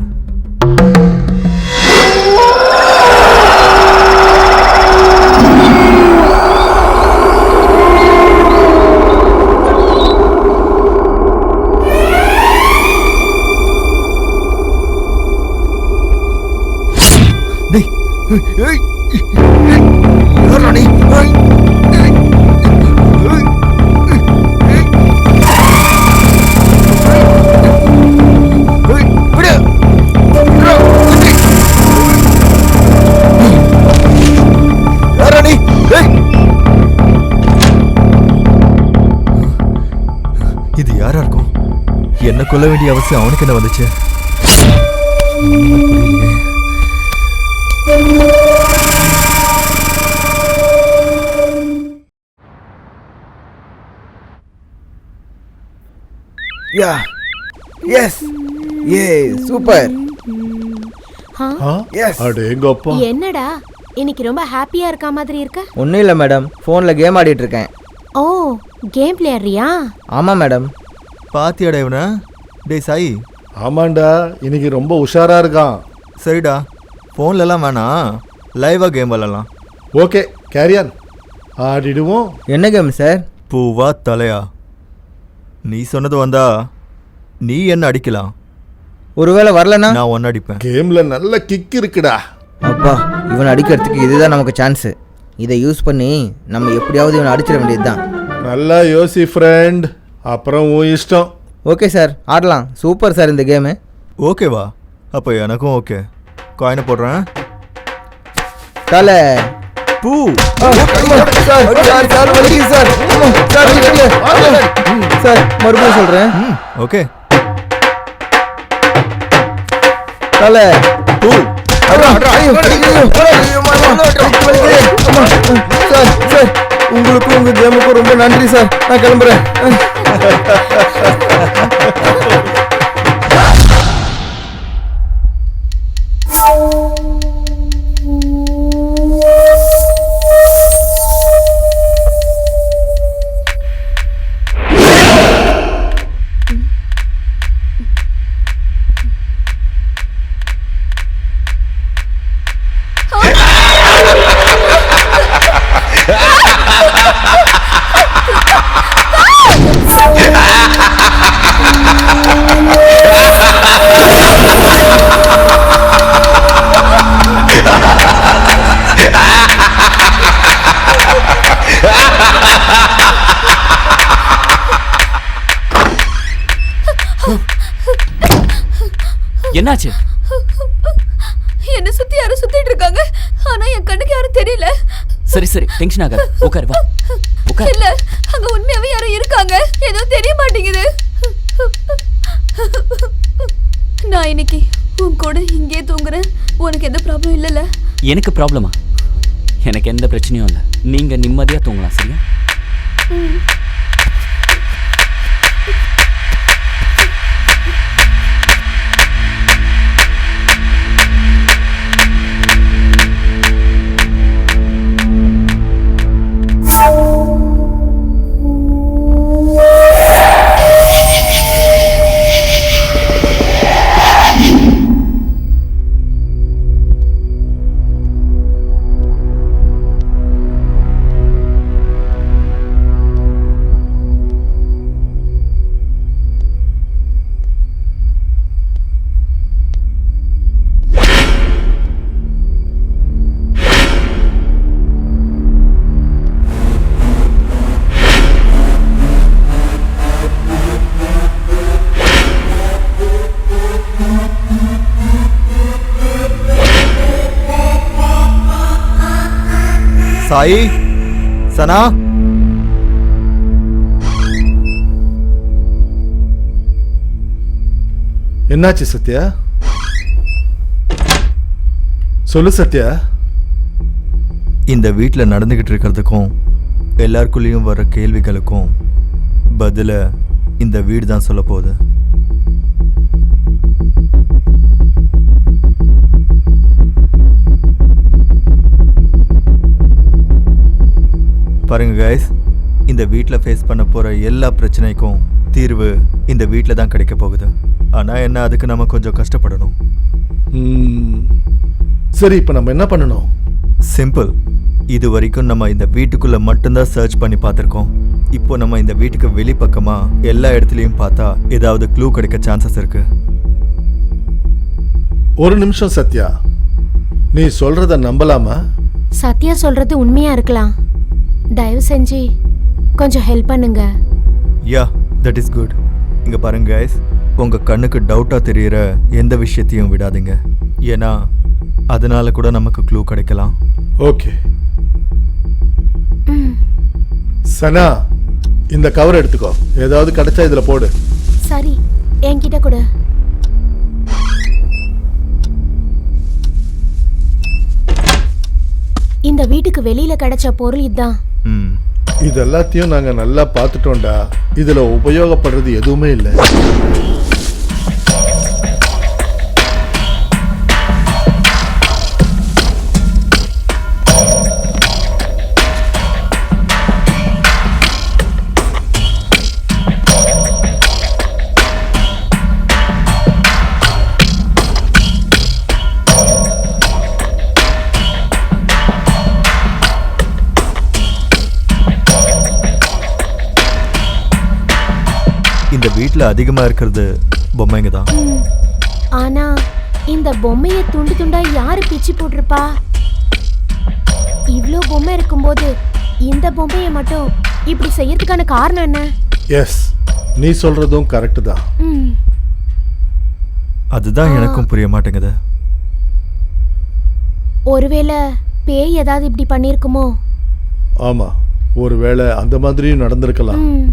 இது யாரா இருக்கும்? என்ன கொல்ல வேண்டிய அவசியம் அவனுக்கு என்ன வந்துச்சு? புரியலையே. யா எஸ் ஏ சூப்பர். ஆ? Yes. அட எங்க அப்பா. என்னடா இன்னைக்கு ரொம்ப ஹாப்பியா இருக்க மாதிரி இருக்க? ஒன்றும் இல்லை மேடம், ஃபோனில் கேம் ஆடிட்டு இருக்கேன். ஓ, கேம் பிளேயரியா? ஆமாம் மேடம். பாத்தியாடா இவனை? டேய் சாய், ஆமாண்டா, இன்னைக்கு ரொம்ப உஷாரா இருக்கான். சரிடா, ஃபோன்லலாம் வேணாம், லைவாக கேம் விளாடலாம். ஓகே, கேரியான் ஆடிடுவோம். என்ன கேம் சார்? பூவா தலையா? நீ சொன்னது வந்தா நீ என்ன அடிக்கலாம், ஒருவேளை வரலனா நான் ஒன்னு அடிப்பேன். கேம்ல நல்ல கிக் இருக்குடா. அப்பா, இவனை அடிக்கிறதுக்கு இதுதான் நமக்கு சான்ஸு. இதை யூஸ் பண்ணி நம்ம எப்படியாவது இவனை அடிச்சிட வேண்டியது தான். நல்லா யோசி ஃப்ரெண்ட், அப்புறம் உன் இஷ்டம். ஓகே சார், ஆடலாம். சூப்பர் சார் இந்த கேமு. ஓகேவா? அப்போ எனக்கும் ஓகே. காயினை போடுறேன். தலை பூ. சார் மறுபடியும் சொல்கிறேன். ஓகே. தலை பூ. சார் சார், உங்களுக்கும் உங்கள் கேமுக்கும் ரொம்ப நன்றி சார். நான் கிளம்புறேன். என்னாச்சு? என்ன சுத்தி யாரும் சுத்திட்டு இருக்காங்க, ஆனா என் கண்ணுக்கு யாரும் தெரியல. சரி சரி, டென்ஷன் ஆகாத, உட்காரு வா, உட்காரு. இல்ல, அங்க உண்மையாவே யாரும் இருக்காங்க, ஏதோ தெரிய மாட்டேங்குது. நான் இன்னைக்கு உன் கூட இங்கே தூங்குறேன். உனக்கு எந்த ப்ராப்ளம் இல்லைல்ல? எனக்கு ப்ராப்ளமா? எனக்கு எந்த பிரச்சனையும் இல்லை. நீங்க நிம்மதியா தூங்கலாம், சரியா? சாய், சனா, என்னாச்சு சத்யா? சொல்லு சத்யா. இந்த வீட்டில் நடந்துக்கிட்டு இருக்கிறதுக்கும் எல்லாருக்குள்ளேயும் வர கேள்விகளுக்கும் பதில இந்த வீடு தான் சொல்ல போகுது. பாருங்க கைஸ், இந்த வீட்டில் ஃபேஸ் பண்ண போகிற எல்லா பிரச்சனைக்கும் தீர்வு இந்த வீட்டில் தான் கிடைக்க போகுது. ஆனால் என்ன, அதுக்கு நம்ம கொஞ்சம் கஷ்டப்படணும். சரி, இப்போ நம்ம என்ன பண்ணணும்? சிம்பிள். இது வரைக்கும் நம்ம இந்த வீட்டுக்குள்ளே மட்டும்தான் சர்ச் பண்ணி பார்த்துருக்கோம். இப்போ நம்ம இந்த வீட்டுக்கு வெளிப்பக்கமாக எல்லா இடத்துலையும் பார்த்தா ஏதாவது க்ளூ கிடைக்க சான்சஸ் இருக்கு. ஒரு நிமிஷம் சத்யா, நீ சொல்றத நம்பலாமா? சத்யா சொல்றது உண்மையா இருக்கலாம். தயவு செஞ்சு கொஞ்சம் ஹெல்ப் பண்ணுங்க. யா, தட் இஸ் குட். இங்கே பாருங்க கைஸ், உங்கள் கண்ணுக்கு டவுட்டாக தெரிகிற எந்த விஷயத்தையும் விடாதீங்க. ஏன்னா அதனால கூட நமக்கு க்ளூ கிடைக்கலாம். ஓகே சனா, இந்த கவர் எடுத்துக்கோ, ஏதாவது கிடைச்சா இதுல போடு. சரி, என்கிட்ட கொடு. இந்த வீட்டுக்கு வெளியில கிடைச்ச பொருள் இதுதான். ம் இதெல்லாத்தையும் நாங்க நல்லா பார்த்துட்டோம்டா. இதுல உபயோகப்படுறது எதுவுமே இல்லை. இந்த வீட்டில் அதிகமாக இருக்கிறது பொம்மைங்க தான். ஆனா இந்த பொம்மையை துண்டு துண்டா யாரு பிச்சு போட்டிருப்பா? இவ்ளோ பொம்மை இருக்கும்போது இந்த பொம்மையை மட்டும் இப்படி செய்யறதுக்கான காரணம் என்ன? எஸ், நீ சொல்றதும் கரெக்ட் தான். ம், அதுதான் எனக்கும் புரிய மாட்டேங்குது. ஒருவேளை பேய் ஏதாவது இப்படி பண்ணிருக்குமோ? ஆமா, ஒருவேளை அந்த மாதிரியும் நடந்திருக்கலாம். ம்.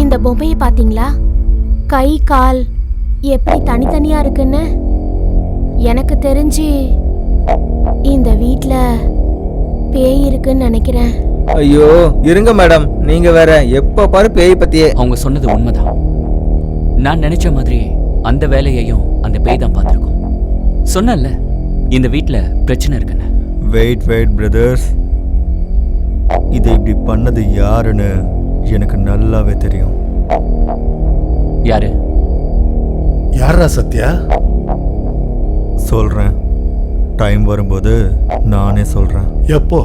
இந்த பொம்மையை பாத்தீங்களா? கை கால் எப்படி தனித்தனியா இருக்குன்னு. எனக்கு தெரிஞ்சு இந்த வீட்ல பேய் இருக்குன்னு நினைக்கிறேன். ஐயோ இருங்க மேடம், நீங்க வேற எப்ப பாரு பேய் பத்தியே. அவங்க சொன்னது உண்மைதான். நான் நினைச்ச மாதிரி அந்த வேலையையும் அந்த பேய் தான் பார்த்துருக்கோம். சொன்னல இந்த வீட்ல பிரச்சனை இருக்குன்னு. வெயிட் பிரதர்ஸ், இதை இப்படி பண்ணது யாருன்னு எனக்கு நல்லாவே தெரியும். யாரு? யாரா சத்யா? சொல்றேன், டைம் வரும்போது நானே சொல்றேன். எப்போ?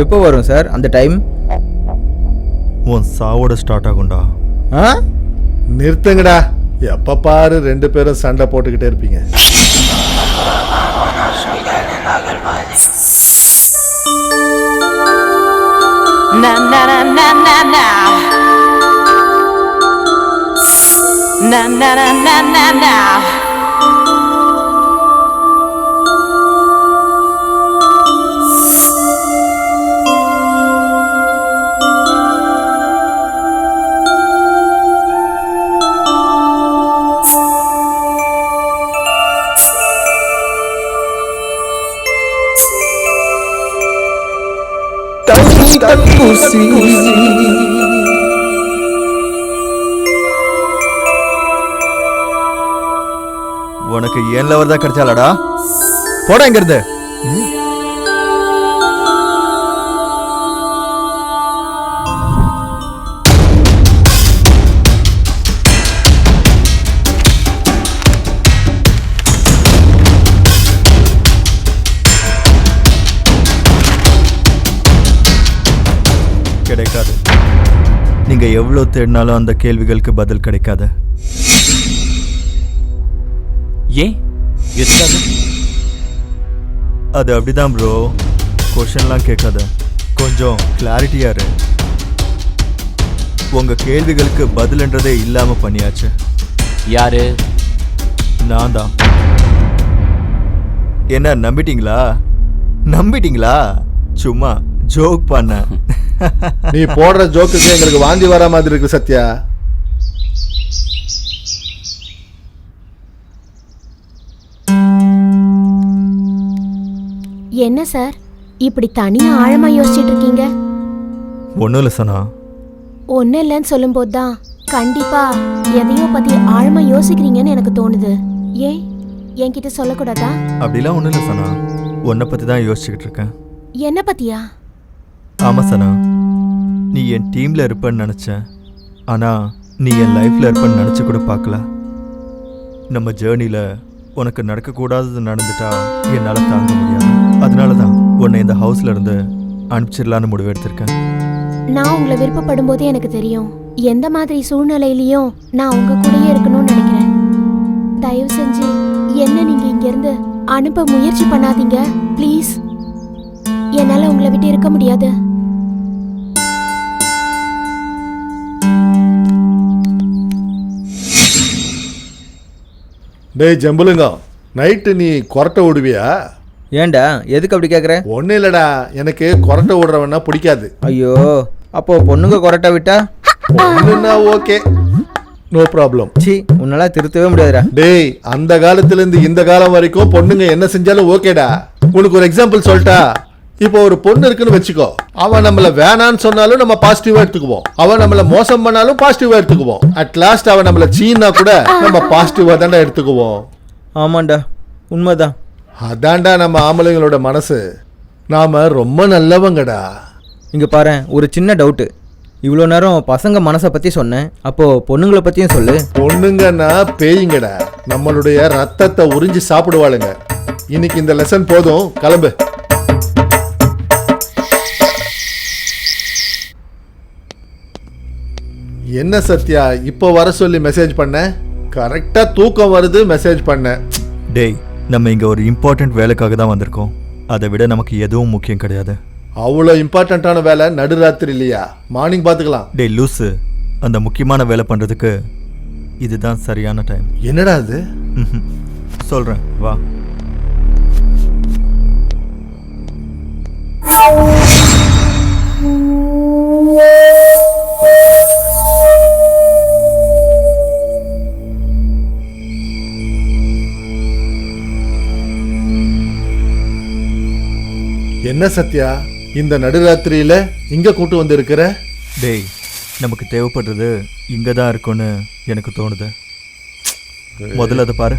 எப்போ வரும் சார் அந்த டைம்? உன் சாவோட ஸ்டார்ட் ஆகும்டா. ஆ நிறுத்துங்கடா. எப்ப பாரு ரெண்டு பேரும் சண்டை போட்டுக்கிட்டே இருப்பீங்க. Na na na na na na. Na na na na na na. உனக்கு ஏன் லவர் தான் கிடைச்சாலடா? போடா இங்க இருந்து. கிடைக்காது. நீங்க எவ்வளவு தேடினாலும் அந்த கேள்விகளுக்கு பதில் கிடைக்காது. ஏன்? எதுக்காக? அது அப்படிதான் ப்ரோ. கொஷன்லாம் கேட்காத, கொஞ்சம் கிளாரிட்டியா இரு. உங்க கேள்விகளுக்கு பதில்ன்றதே இல்லாம பண்ணியாச்சு. யாரு? நான் தான். என்ன நம்பிட்டீங்களா? நம்பிட்டீங்களா? சும்மா ஜோக் பண்ண. நீ போடுற ஜோக்குக்கு எங்களுக்கு வாந்தி வர மாதிரி இருக்கு சத்யா. என்ன சார் இப்படி தனியா ஆழமா யோசிச்சுட்டு இருக்கீங்க? ஒன்றும் இல்லை சனா. ஒன்னும் இல்லைன்னு சொல்லும் போதுதான் கண்டிப்பா எதையோ பத்தி ஆழமா யோசிக்கிறீங்கன்னு எனக்கு தோணுது. ஏன் என்கிட்ட சொல்லக்கூடாதா? அப்படிலாம் ஒன்றும் இல்லை சனா, உன்னை பற்றி தான் யோசிச்சுக்கிட்டு இருக்கேன். என்ன பத்தியா? ஆமாம் சனா, நீ என் டீமில் இருப்பேன்னு நினச்சேன். ஆனால் நீ என் லைஃப்பில் இருப்பேன்னு நினச்சி கூட பார்க்கல. நம்ம ஜேர்னியில் உனக்கு நடக்கக்கூடாதது நடந்துட்டா என்னால் தாங்க முடியாது. அதனால தான் உன்னை இந்த ஹவுஸ்ல இருந்து அனுப்பிச்சிடலான்னு முடிவு எடுத்திருக்கேன். நான் உங்களை விருப்பப்படும் போதே எனக்கு தெரியும் எந்த மாதிரி சூழ்நிலையிலையும் நான் உங்க கூடயே இருக்கணும்னு நினைக்கிறேன். தயவு செஞ்சு என்ன நீங்க இங்க இருந்து அனுப்ப முயற்சி பண்ணாதீங்க ப்ளீஸ். என்னால உங்களை விட்டு இருக்க முடியாது. டேய் ஜம்புலுங்க, நைட்டு நீ கொரட்டை விடுவியா? ஏன்டா எதுக்கு அப்படி கேட்குற? ஒன்றும் இல்லைடா, எனக்கு கொரட்டை விடுறவன்னா பிடிக்காது. ஐயோ, அப்போ பொண்ணுங்க கொரட்டை விட்டா? ஒன்றுன்னா ஓகே, நோ ப்ராப்ளம். சி, உன்னால திருத்தவே முடியாதுடா. டேய், அந்த காலத்துலேருந்து இந்த காலம் வரைக்கும் பொண்ணுங்க என்ன செஞ்சாலும் ஓகேடா. உனக்கு ஒரு எக்ஸாம்பிள் சொல்லிட்டா, இப்போ ஒரு பொண்ணு இருக்குன்னு வச்சுக்கோ, அவன் நம்மள வேணான்னு சொன்னாலும் நம்ம பாசிட்டிவா எடுத்துக்குவோம், அவன் நம்மள மோசம் பண்ணாலும் பாசிட்டிவா எடுத்துக்குவோம், அட் லாஸ்ட் அவன் நம்மள சீனா கூட நம்ம பாசிட்டிவா தான்டா எடுத்துக்குவோம். ஆமாண்டா, உண்மைதான். அதான்டா நம்ம ஆம்பளைங்களோட மனசு. நாம ரொம்ப நல்லவங்கடா. இங்கே பாரு, ஒரு சின்ன டவுட்டு. இவ்வளோ நேரம் பசங்க மனசை பற்றி சொன்னேன், அப்போது பொண்ணுங்களை பற்றியும் சொல்லு. பொண்ணுங்கன்னா பேய்ங்கடா, நம்மளுடைய ரத்தத்தை உறிஞ்சி சாப்பிடுவாளுங்க. இன்னைக்கு இந்த லெசன் போதும், கிளம்பு. என்ன சத்யா இப்போ வர சொல்லி மெசேஜ் பண்ண? கரெக்டா தூக்கம் வருது மெசேஜ் பண்ண. டேய், நம்ம இங்கே ஒரு இம்பார்ட்டண்ட் வேலைக்காக தான் வந்திருக்கோம். அதை விட நமக்கு எதுவும் முக்கியம் கிடையாது. அவ்வளோ இம்பார்ட்டண்ட்டான வேலை நடுராத்திரி இல்லையா? மார்னிங் பார்த்துக்கலாம். டேய் லூசு, அந்த முக்கியமான வேலை பண்ணுறதுக்கு இதுதான் சரியான டைம். என்னடா அது? சொல்கிறேன், வா. என்ன சத்யா, இந்த நடுராத்திரியில இங்க கூட்டு வந்து இருக்கிற? டேய், நமக்கு தேவைப்படுறது இங்கே தான் இருக்கும்னு எனக்கு தோணுது. முதல்ல அதை பாரு.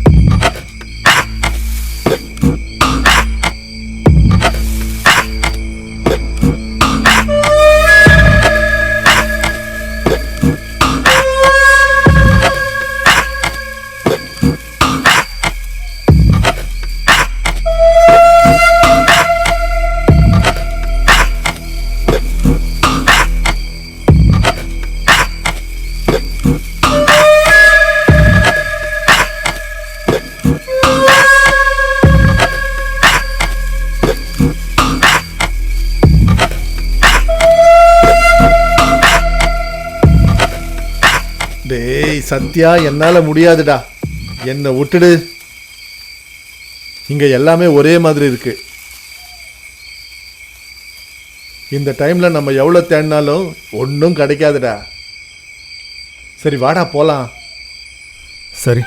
டேய் சத்யா, என்னால முடியாதுடா, என்னை விட்டுடு. இங்க எல்லாமே ஒரே மாதிரி இருக்கு. இந்த டைம்ல நம்ம எவ்வளவு தேடினாலும் ஒன்றும் கிடைக்காதுடா. சரி வாடா போலாம். சரி,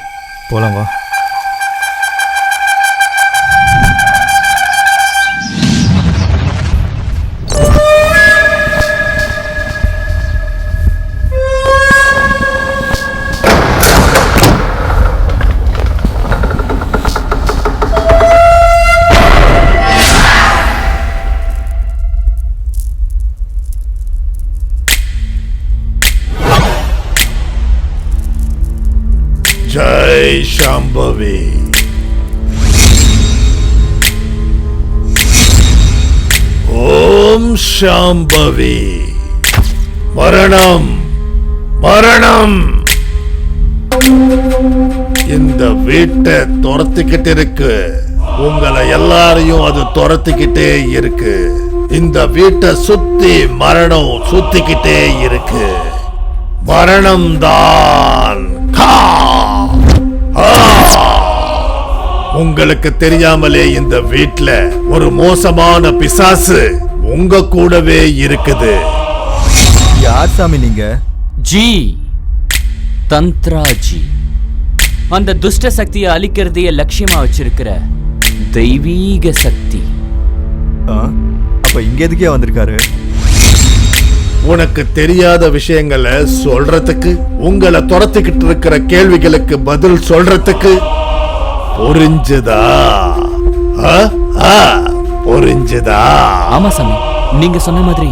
போலாம், வா. ஜெய் சாம்பவி. ஓம் சாம்பவி. மரணம், மரணம். இந்த வீட்டை துரத்திக்கிட்டு இருக்கு, உங்களை எல்லாரையும் அது துரத்திக்கிட்டே இருக்கு. இந்த வீட்டை சுத்தி மரணம் சுத்திக்கிட்டே இருக்கு. மரணம் தான். உங்களுக்கு தெரியாமலே இந்த வீட்ல ஒரு மோசமான பிசாசு உங்க கூடவே இருக்குது. யார் சாமி நீங்க? ஜி, தந்த்ராஜி. அந்த துஷ்ட சக்தியை அழிக்கிறதையே லட்சியமா வச்சிருக்கிற தெய்வீக சக்தி. அப்ப இங்க எதுக்கே வந்திருக்காரு? உனக்கு தெரியாத விஷயங்களை சொல்றதுக்கு, உங்களை துரத்திக்கிட்டு இருக்கிற கேள்விகளுக்கு பதில் சொல்றதுக்கு. புரிஞ்சுதா? புரிஞ்சுதா? ஆமா சாமி, நீங்க சொன்ன மாதிரி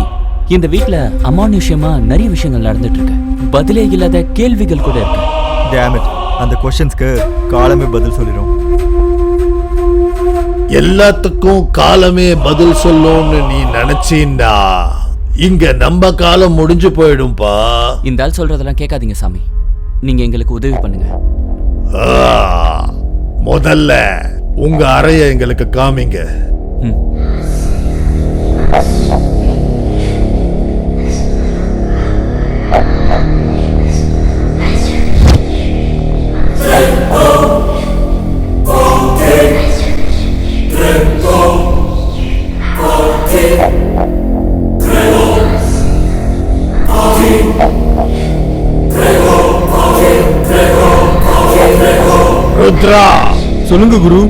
இந்த வீட்ல அமானுஷ்யமா நிறைய விஷயங்கள் நடந்துட்டு இருக்கு. பதிலே இல்லாத கேள்விகள் கூட இருக்கு. Damn it, அந்த क्वेश्चंस्க்கு காலமே பதில் சொல்லிரும். எல்லாத்துக்கும் காலமே பதில் சொல்லும்னு நீ நினைச்சீண்டா, இங்க நம்ம காலம் முடிஞ்சு போயிடும்பா. இந்த ஆள் சொல்றதெல்லாம் கேட்காதீங்க சாமி, நீங்க எங்களுக்கு உதவி பண்ணுங்க. முதல்ல உங்க அறைய எங்களுக்கு காமிங்க. ருத்ரா, சொல்லுங்க குரு.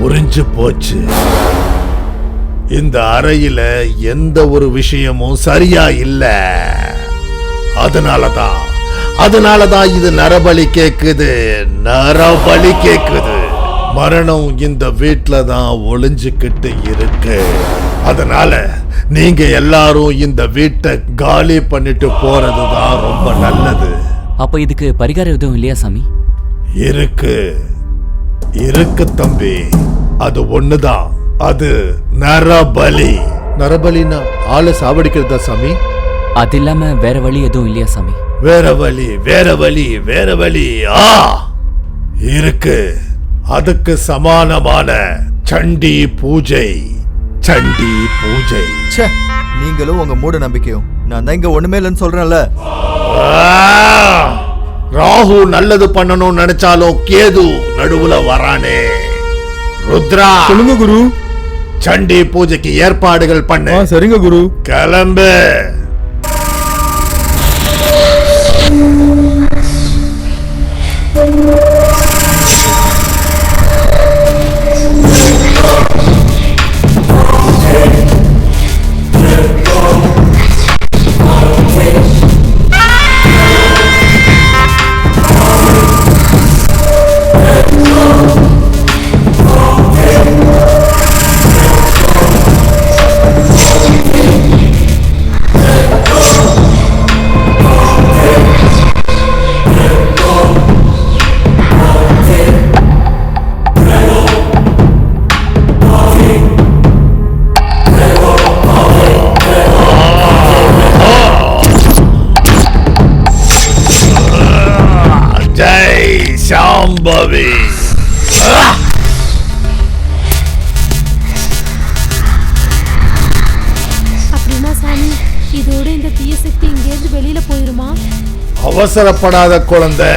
புரிஞ்சு போச்சு. இந்த அறையில எந்த ஒரு விஷயமும் சரியா இல்ல. அதனாலதான் இது நரபலி கேக்குது. மரணம் இந்த வீட்ல தான் ஒளிஞ்சுக்கிட்டு இருக்கு. அதனால நீங்க எல்லாரும் இந்த வீட்டை காலி பண்ணிட்டு போறதுதான் ரொம்ப நல்லது. அப்ப இதுக்கு பரிகாரம் எதுவும் இல்லையா சாமி? இருக்கு தம்பி. அது ஒண்ணுதான். அது நரபலி. நரபலினா ஆளை சாவடிக்கிறதா சாமி? அது இல்லாம வேற வழி எதுவும் இல்லையா சாமி? வேற வழி இருக்கு. அதுக்கு சமானமான சண்டி பூஜை. ச்சே, நீங்களும் உங்க மூட நம்பிக்கையும். நான் தான் இங்க ஒண்ணுமே இல்லைன்னு சொல்றேன்ல. ராகு நல்லது பண்ணணும்னு நினைச்சாலும் கேது நடுவுல வரானே. ருத்ரா, சொல்லுங்க குரு. சண்டி பூஜைக்கு ஏற்பாடுகள் பண்ணு. சரிங்க குரு. கிளம்பு. சாம்பவி. அப்படின்னா சாமி, இதோட இந்த தீய சக்தி இங்கேருந்து வெளியில போயிருமா? அவசரப்படாத குழந்தை.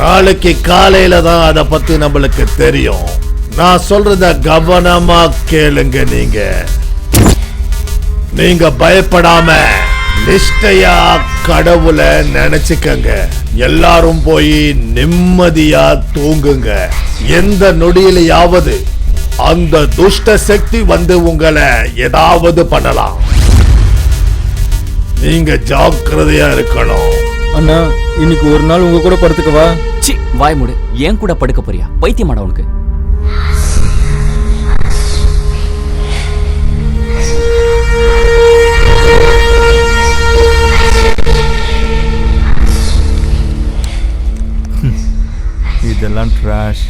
நாளைக்கு காலையில தான் அத பத்தி நம்மளுக்கு தெரியும். நான் சொல்றத கவனமா கேளுங்க. நீங்க பயப்படாம நிஷ்டையா கடவுளை நினைச்சுக்கங்க. எல்லாரும் போய் நிம்மதியா தூங்குங்க. எந்த நொடியிலையாவது அந்த துஷ்ட சக்தி வந்து உங்களை ஏதாவது பண்ணலாம். நீங்க ஜாக்கிரதையா இருக்கணும். அண்ணா, இன்னைக்கு ஒரு நாள் உங்க கூட படுத்துக்கவா? சி, வாய் மூடு. ஏன் கூட படுக்க போறியா? பைத்தியமாடா உனக்கு? இதெல்லாம் ட்ராஷ்.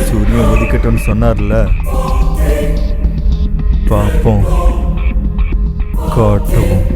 சூரியன் ஒதுக்கட்டும்னு சொன்னார்ல, பார்ப்போம், காட்டுவோம்.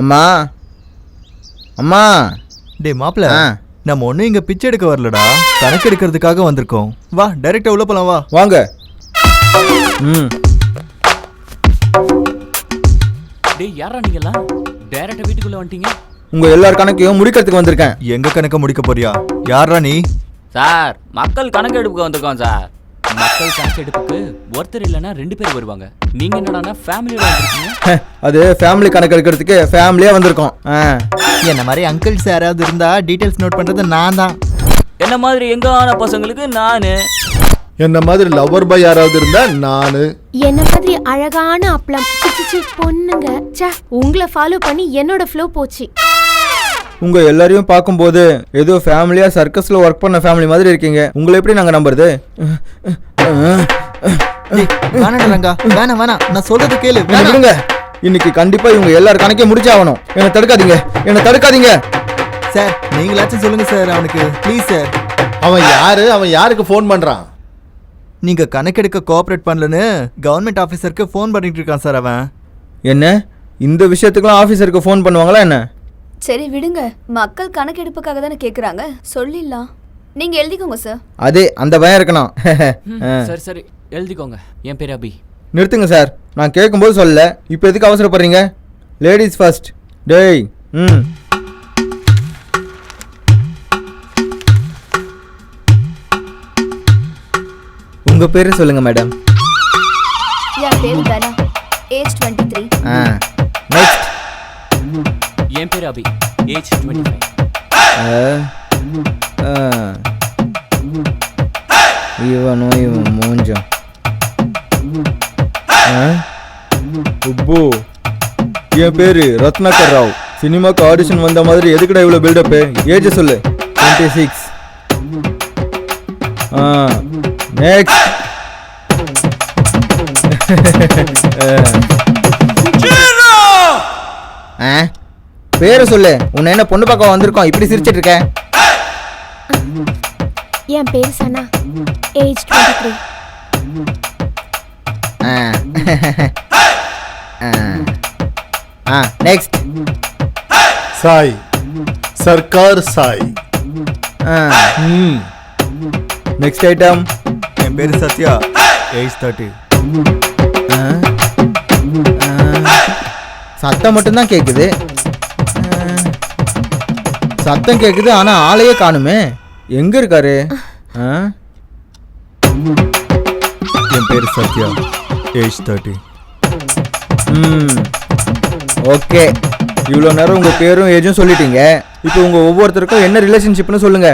அம்மா அம்மா டேய் மாப்ள ஆ. நம்ம ஒன்றும் இங்கே பிச்சை எடுக்க வரலடா, கணக்கு எடுக்கிறதுக்காக வந்திருக்கோம். வா டைரெக்டாக உள்ள போலாம் வா. வாங்க. ம் டேய் யாரா நீங்கலாம் டைரக்டா வீட்டுக்குள்ள வந்துட்டீங்க? உங்கள் எல்லார் கணக்கையும் முடிக்கிறதுக்கு வந்திருக்கேன். எங்க கணக்க முடிக்க போறியா? யாரா நீ? சார் மக்கள் கணக்கெடுப்புக்கு வந்திருக்கோம் சார். மக்கள் கணக்கெடுப்புக்கு ஒருத்தர் இல்லைன்னா 2 பேர் வருவாங்க. நீங்க என்னடானா ஃபேமிலியோட வந்திருக்கீங்க? அது ஃபேமிலி கணக்கு எடுக்கிறதுக்கு ஃபேமிலியாக வந்திருக்கோம். என்ன மாதிரி அங்கிள்ஸ் யாராவது இருந்தா டீடைல்ஸ் நோட் பண்றது நான் தான். என்ன மாதிரி எங்கான பசங்களுக்கு நானு, என்ன மாதிரி லவர் பாய் யாராவது இருந்தா நானு. என்ன மாதிரி அழகான அப்பளம் சிச்சி பொண்ணுங்க. ச்சே, உங்களை ஃபாலோ பண்ணி என்னோட ஃப்ளோ போச்சு. உங்கள் எல்லாரையும் பார்க்கும்போது ஏதோ ஃபேமிலியாக சர்க்கஸில் ஒர்க் பண்ண ஃபேமிலி மாதிரி இருக்கீங்க. உங்களை எப்படி நாங்கள் நம்புறது? வேணாம் வேணாம், நான் சொல்றது கேளு. என்னை விடுங்க. இன்னைக்கு கண்டிப்பாக இவங்க எல்லார் கணக்கையும் முடிச்சாகணும். என்னை தடுக்காதீங்க, என்னை தடுக்காதீங்க. சார் நீங்களாச்சும் சொல்லுங்க சார் அவனுக்கு ப்ளீஸ் சார். அவன் யாரு? அவன் யாருக்கு ஃபோன் பண்றான்? நீங்க கணக்கெடுக்க கோஆப்ரேட் பண்ணலன்னு கவர்மெண்ட் ஆஃபீஸருக்கு ஃபோன் பண்ணிட்டு இருக்கான் சார் அவன். என்ன இந்த விஷயத்துக்குலாம் ஆஃபீஸருக்கு ஃபோன் பண்ணுவாங்களா என்ன? சரி விடுங்க, மக்கள் கணக்கெடுப்புக்காக தானே கேக்குறாங்க, சொல்லிடலாம். நீங்க எழுதிக்கோங்க சார். அதே அந்த பயம் இருக்கணும். சரி சரி எழுதிக்கோங்க. என் பேர் அபி. நிறுத்துங்க சார், நான் கேட்கும்போது சொல்லல, இப்போ எதுக்கு அவசரப்படுறீங்க? Ladies first. டேய் ம் உங்க பேரு சொல்லுங்க மேடம். என் பேரு தனா, ஏஜ் 23. நெக்ஸ்ட். என் பேர் அபி, ஏஜ் 25. இவனும் இவன் மூஞ்சம். உப்பு. என் பேரு ரத்னாகர் ராவ். சினிமாக்கு ஆடிஷன் வந்த மாதிரி எதுக்குடா இவ்வளோ பில்டப்பு? ஏஜ் சொல்லு. 26. நெக்ஸ்ட். பேரு சொல்லு. உன்னை என்ன பொண்ணு பார்க்க வந்திருக்கோம், இப்படி சிரிச்சிட்டு இருக்க? என் பேர் Sana, age 23. Next. Sai, Sarkar Sai. Next item. என் பேரு சத்யா, ஏஜ் 30. சத்தம் மட்டும்தான் கேட்குது. சத்தம் கேட்குது ஆனா ஆளையே காணுமே. எங்க இருக்காரு? என் பேரு சத்யா, ஏஜ் 30. ஓகே, இவ்வளோ நேரம் உங்க பேரும் ஏஜும் சொல்லிட்டீங்க. இப்போ உங்க ஒவ்வொருத்தருக்கும் என்ன ரிலேஷன்ஷிப்னு சொல்லுங்க.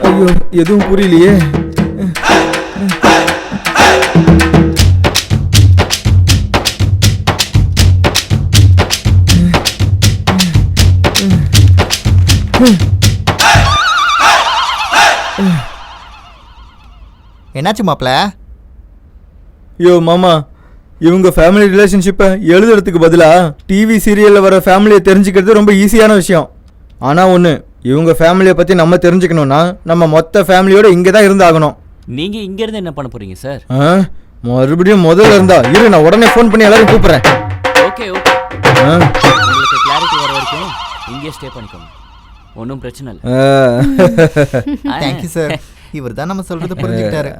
ஐயோ, எதுவும் புரியலையே. என்னாச்சு மாப்ள? ஐயோ மாமா, இவங்க ஃபேமிலி ரிலேஷன்ஷிப்பை எழுதுறதுக்கு பதிலா டிவி சீரியல்ல வர ஃபேமிலியை தெரிஞ்சுக்கிறது ரொம்ப ஈஸியான விஷயம். ஆனா ஒன்று, இவங்க ஃபேமிலியை பற்றி நம்ம தெரிஞ்சுக்கணும்னா நம்ம மொத்த ஃபேமிலியோட இங்கே தான் இருந்தாகணும். நீங்க இங்க இருந்து என்ன பண்ண போறீங்க சார்? மறுபடியும் முதல்ல இருந்தா இரு, நான் உடனே ஃபோன் பண்ணி எல்லாரும் கூப்பிட்றேன். ஓகே ஓகே, உங்களுக்கு கிளாரிட்டி வர வரைக்கும் இங்கே ஸ்டே பண்ணிக்கோங்க, ஒன்றும் பிரச்சனை இல்லை. தேங்க்யூ சார், இவர் தான் நம்ம சொல்றது புரிஞ்சுக்கிட்டாரு.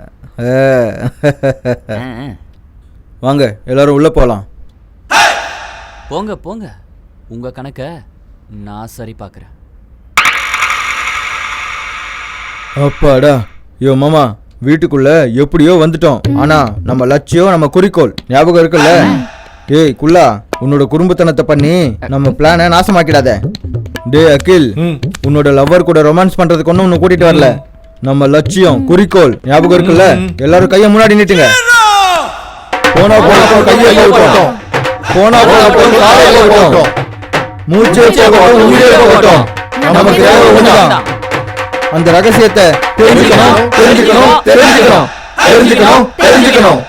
வாங்க எல்லாரும் உள்ள போகலாம். போங்க போங்க, உங்க கணக்கை நான் சரி பார்க்குறேன். அப்பாடா. யோ மாமா, வீட்டுக்குள்ள எப்படியோ வந்துட்டோம். ஆனா நம்ம லட்சியம், நம்ம குறிக்கோள் ஞாபகம் இருக்குல்ல? டேய் குள்ளா, உன்னோட குறும்புத்தனத்தை பண்ணி நம்ம பிளானை நாசமாக்கிடாத. டேய் அகில், உன்னோட லவ்வர் கூட ரொமான்ஸ் பண்றதுக்கு ஒன்னும் உன்னை கூட்டிட்டு வரல. நம்ம லட்சியம், குறிக்கோள் ஞாபகம் இருக்குல்ல? எல்லாரும் கையை முன்னாடி நீட்டுங்க. போனா போனா கையை போட்டோம், போனா போனா காலை போட்டோம், மூச்சே போகட்டும், உயிரே போகட்டும், நமக்கு தேவை ஒண்ணுதான். அந்த ரகசியத்தை தெரிஞ்சுக்கணும் தெரிஞ்சுக்கணும் தெரிஞ்சுக்கணும் தெரிஞ்சுக்கணும் தெரிஞ்சுக்கணும்.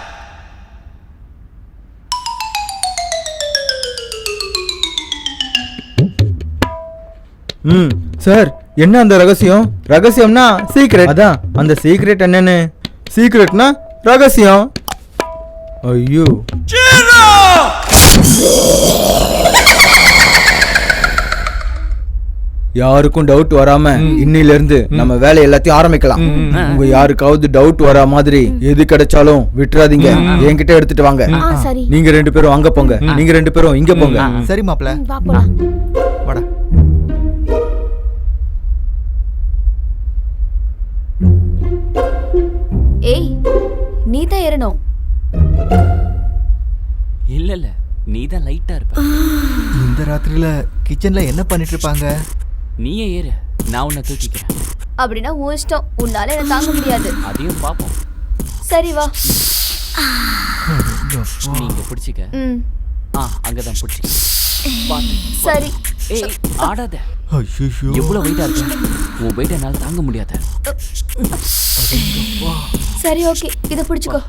சார் என்ன அந்த ரகசியம்? ரகசியம்னா சீக்ரெட். அதான் அந்த சீக்ரெட் என்னன்னு. சீக்ரெட்னா ரகசியம். ஐயோ யாருக்கும் டவுட் வராம இன்னில இருந்து நம்ம வேலை எல்லாத்தையும் ஆரம்பிக்கலாம். உங்க யாருக்காவது டவுட் வரா மாதிரி எது கிடைச்சாலும் விட்டுறாதீங்க, என்கிட்ட எடுத்துட்டு வாங்க. சரி நீங்க 2 பேரும் அங்க போங்க, நீங்க 2 பேரும் இங்க போங்க. சரி மாப்ள, வா போலாம். வாடா. ஏய் நீ தான் ஏறணும். இல்ல இல்ல, நீ தான் லைட்டா இருப்ப. இந்த ராத்திரில கிச்சன்ல என்ன பண்ணிட்டு இருப்பாங்க? நீயே ஏறு, நான் உன்னை தூக்கிக்கிறேன். அப்படின்னா உன் இஷ்டம், உன்னால என்ன தாங்க முடியாது. அதையும் பாப்போம். சரி வா. நீங்க பிடிச்சிக்க. அங்கதான் பிடிச்சிக்க. சரி. ஏய் ஆடாத. ஐயோ எவ்வளவு வெயிட்டா இருக்கு? உன் வெயிட் என்னால தாங்க முடியாத. சரி ஓகே, இத பிடிச்சுக்கோ.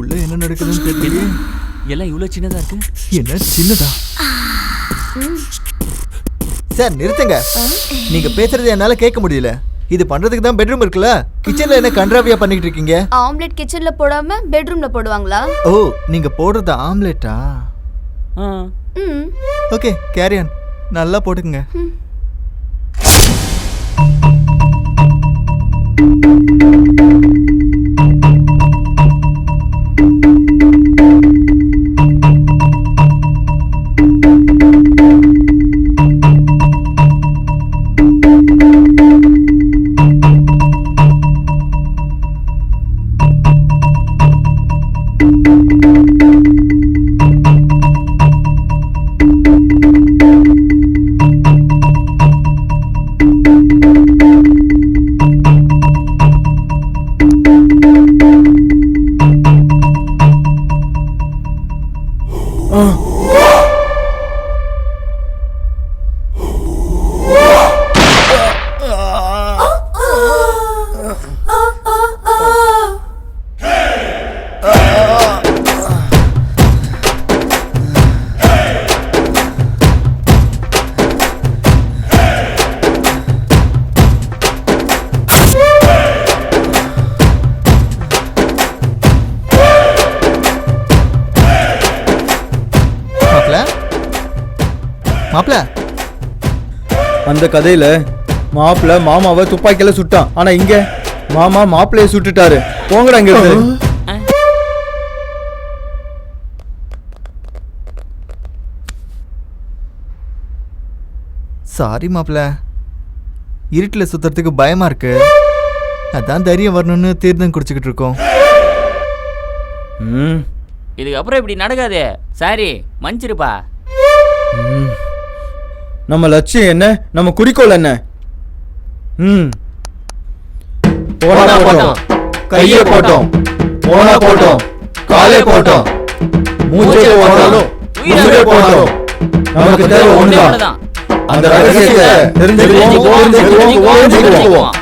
உள்ள என்ன நடக்குதுன்னு தெரியல. எல்லாம் இவ்வளவு சின்னதா இருக்கு. என்ன சின்னதா? சார் நிறுத்துங்க, நீங்க பேசுறது என்னால கேட்க முடியல. இது பண்றதுக்கு தான் பெட்ரூம் இருக்குல்ல, கிச்சன்ல என்ன கன்றாவியா பண்ணிட்டு இருக்கீங்க? ஆம்லெட் கிச்சன்ல போடாம பெட்ரூம்ல போடுவாங்களா? ஓ, நீங்க போடுறது ஆம்லெட்டா? ஓகே கேரி ஆன், நல்லா போட்டுக்குங்க. மாப்ள, அந்த கதையில மாப்பிள்ள மாமாவை துப்பாக்கியில சுட்டான். ஆனா இங்க மாமா மாப்பிள்ளைய சுட்டுட்டாரு. போங்கடா இங்க இருந்து. சாரி மாப்ள, இருட்டுல சுத்துறதுக்கு பயமா இருக்கு. அதான் தைரியம் வரணும்னு தீர்த்தம் குடிச்சுக்கிட்டு இருக்கோம். இதுக்கப்புறம் இப்படி நடக்காதே. சாரி மன்னிச்சிருப்பா. நம்ம லட்சியம் என்ன, நம்ம குறிக்கோள் என்ன? போனா போட்டோம், கையை போட்டோம், போனா போட்டோம், காலை போட்டோம், மூச்சை போட்டாலும் உயிரை போட்டோம். நமக்கு தேவை ஒண்ணுதான். அந்த ரகசியத்தை தெரிஞ்சுக்குவோம்.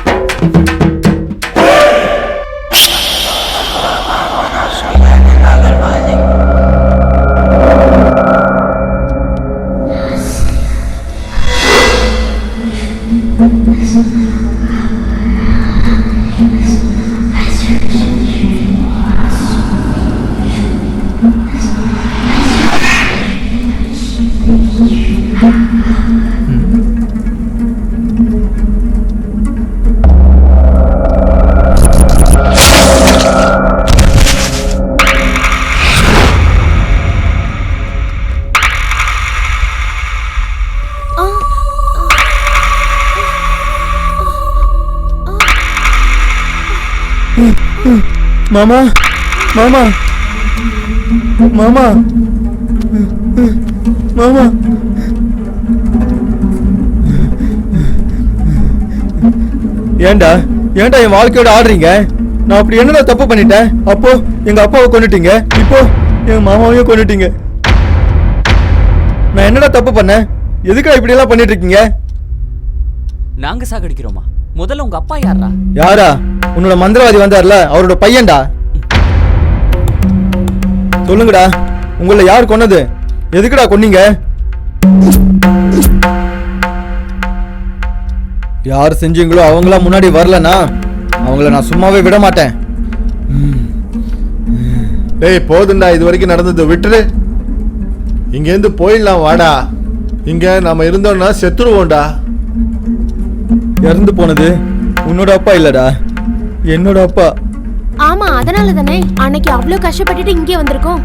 மாமா மாமா மாமா மாமா ஏண்டா ஏண்டா என் வாழ்க்கையோட ஆடுறீங்க? நான் அப்படி என்னடா தப்பு பண்ணிட்டேன்? அப்போ எங்க அப்பாவை கொன்னுட்டீங்க, இப்போ என் மாமாவையும் கொன்னுட்டீங்க. நான் என்னடா தப்பு பண்ணேன்? எதுக்கா இப்படி எல்லாம் பண்ணிட்டு இருக்கீங்க? நாங்க சாகடிக்கிறோமா? முதல்ல உங்க அப்பா யாரா? யாரா? உன்னோட மந்திரவாதி வந்தார்ல, அவரோட பையன்டா. சொல்லுங்கடா, உங்களை யார் கொன்னது? எதுக்குடா கொன்னீங்க? யார் செஞ்சீங்களோ அவங்களா முன்னாடி வரலனா அவங்கள நான் சும்மாவே விட மாட்டேன். டேய் போதுண்டா, இது வரைக்கும் நடந்தது விட்டுரு. இங்கேருந்து போயிடலாம் வாடா. இங்க நாம இருந்தோம்னா செத்துருவோம்டா. இறந்து போனது உன்னோட அப்பா இல்லடா, என்னோட அப்பா. ஆமா, அதனால தானே அன்னைக்கு அவ்வளவு கஷ்டப்பட்டுட்டு இங்கே வந்திருக்கோம்.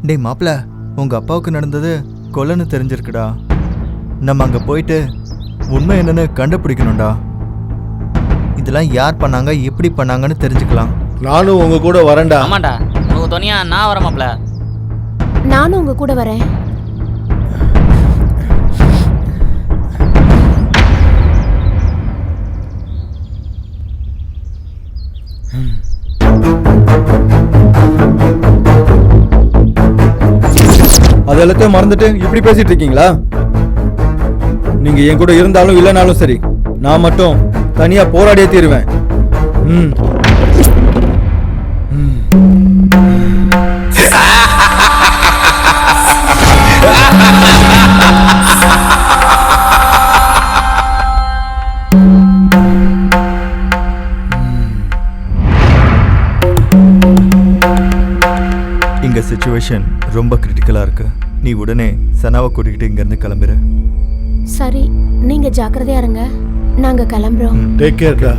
டேய் மாப்பிள்ள, உங்க அப்பாவுக்கு நடந்தது கொலைன்னு தெரிஞ்சிருக்குடா. நம்ம அங்க போயிட்டு உண்மை என்னன்னு கண்டுபிடிக்கணும்டா. இதெல்லாம் யார் பண்ணாங்க, எப்படி பண்ணாங்கன்னு தெரிஞ்சுக்கலாம். நானும் உங்க கூட வரேன்டா. ஆமாண்டா, உனக்கு துணியா நான் வரேன் மாப்ள. நானும் உங்க கூட வரேன். அதெல்லாத்தையும் மறந்துட்டு இப்படி பேசிட்டு இருக்கீங்களா? நீங்க என் கூட இருந்தாலும் இல்லைனாலும் சரி, நான் மட்டும் தனியா போராடியே தீருவேன். இங்க சிச்சுவேஷன் ரொம்ப கிரிட்டிக்கலா இருக்கு. நீ உடனே சனாவை கூட்டிகிட்டு இங்க இருந்து கிளம்பிரு. சரி, நீங்க ஜாக்கிரதையா இருங்க, நாங்க கிளம்புறோம். டேக் கேர்டா.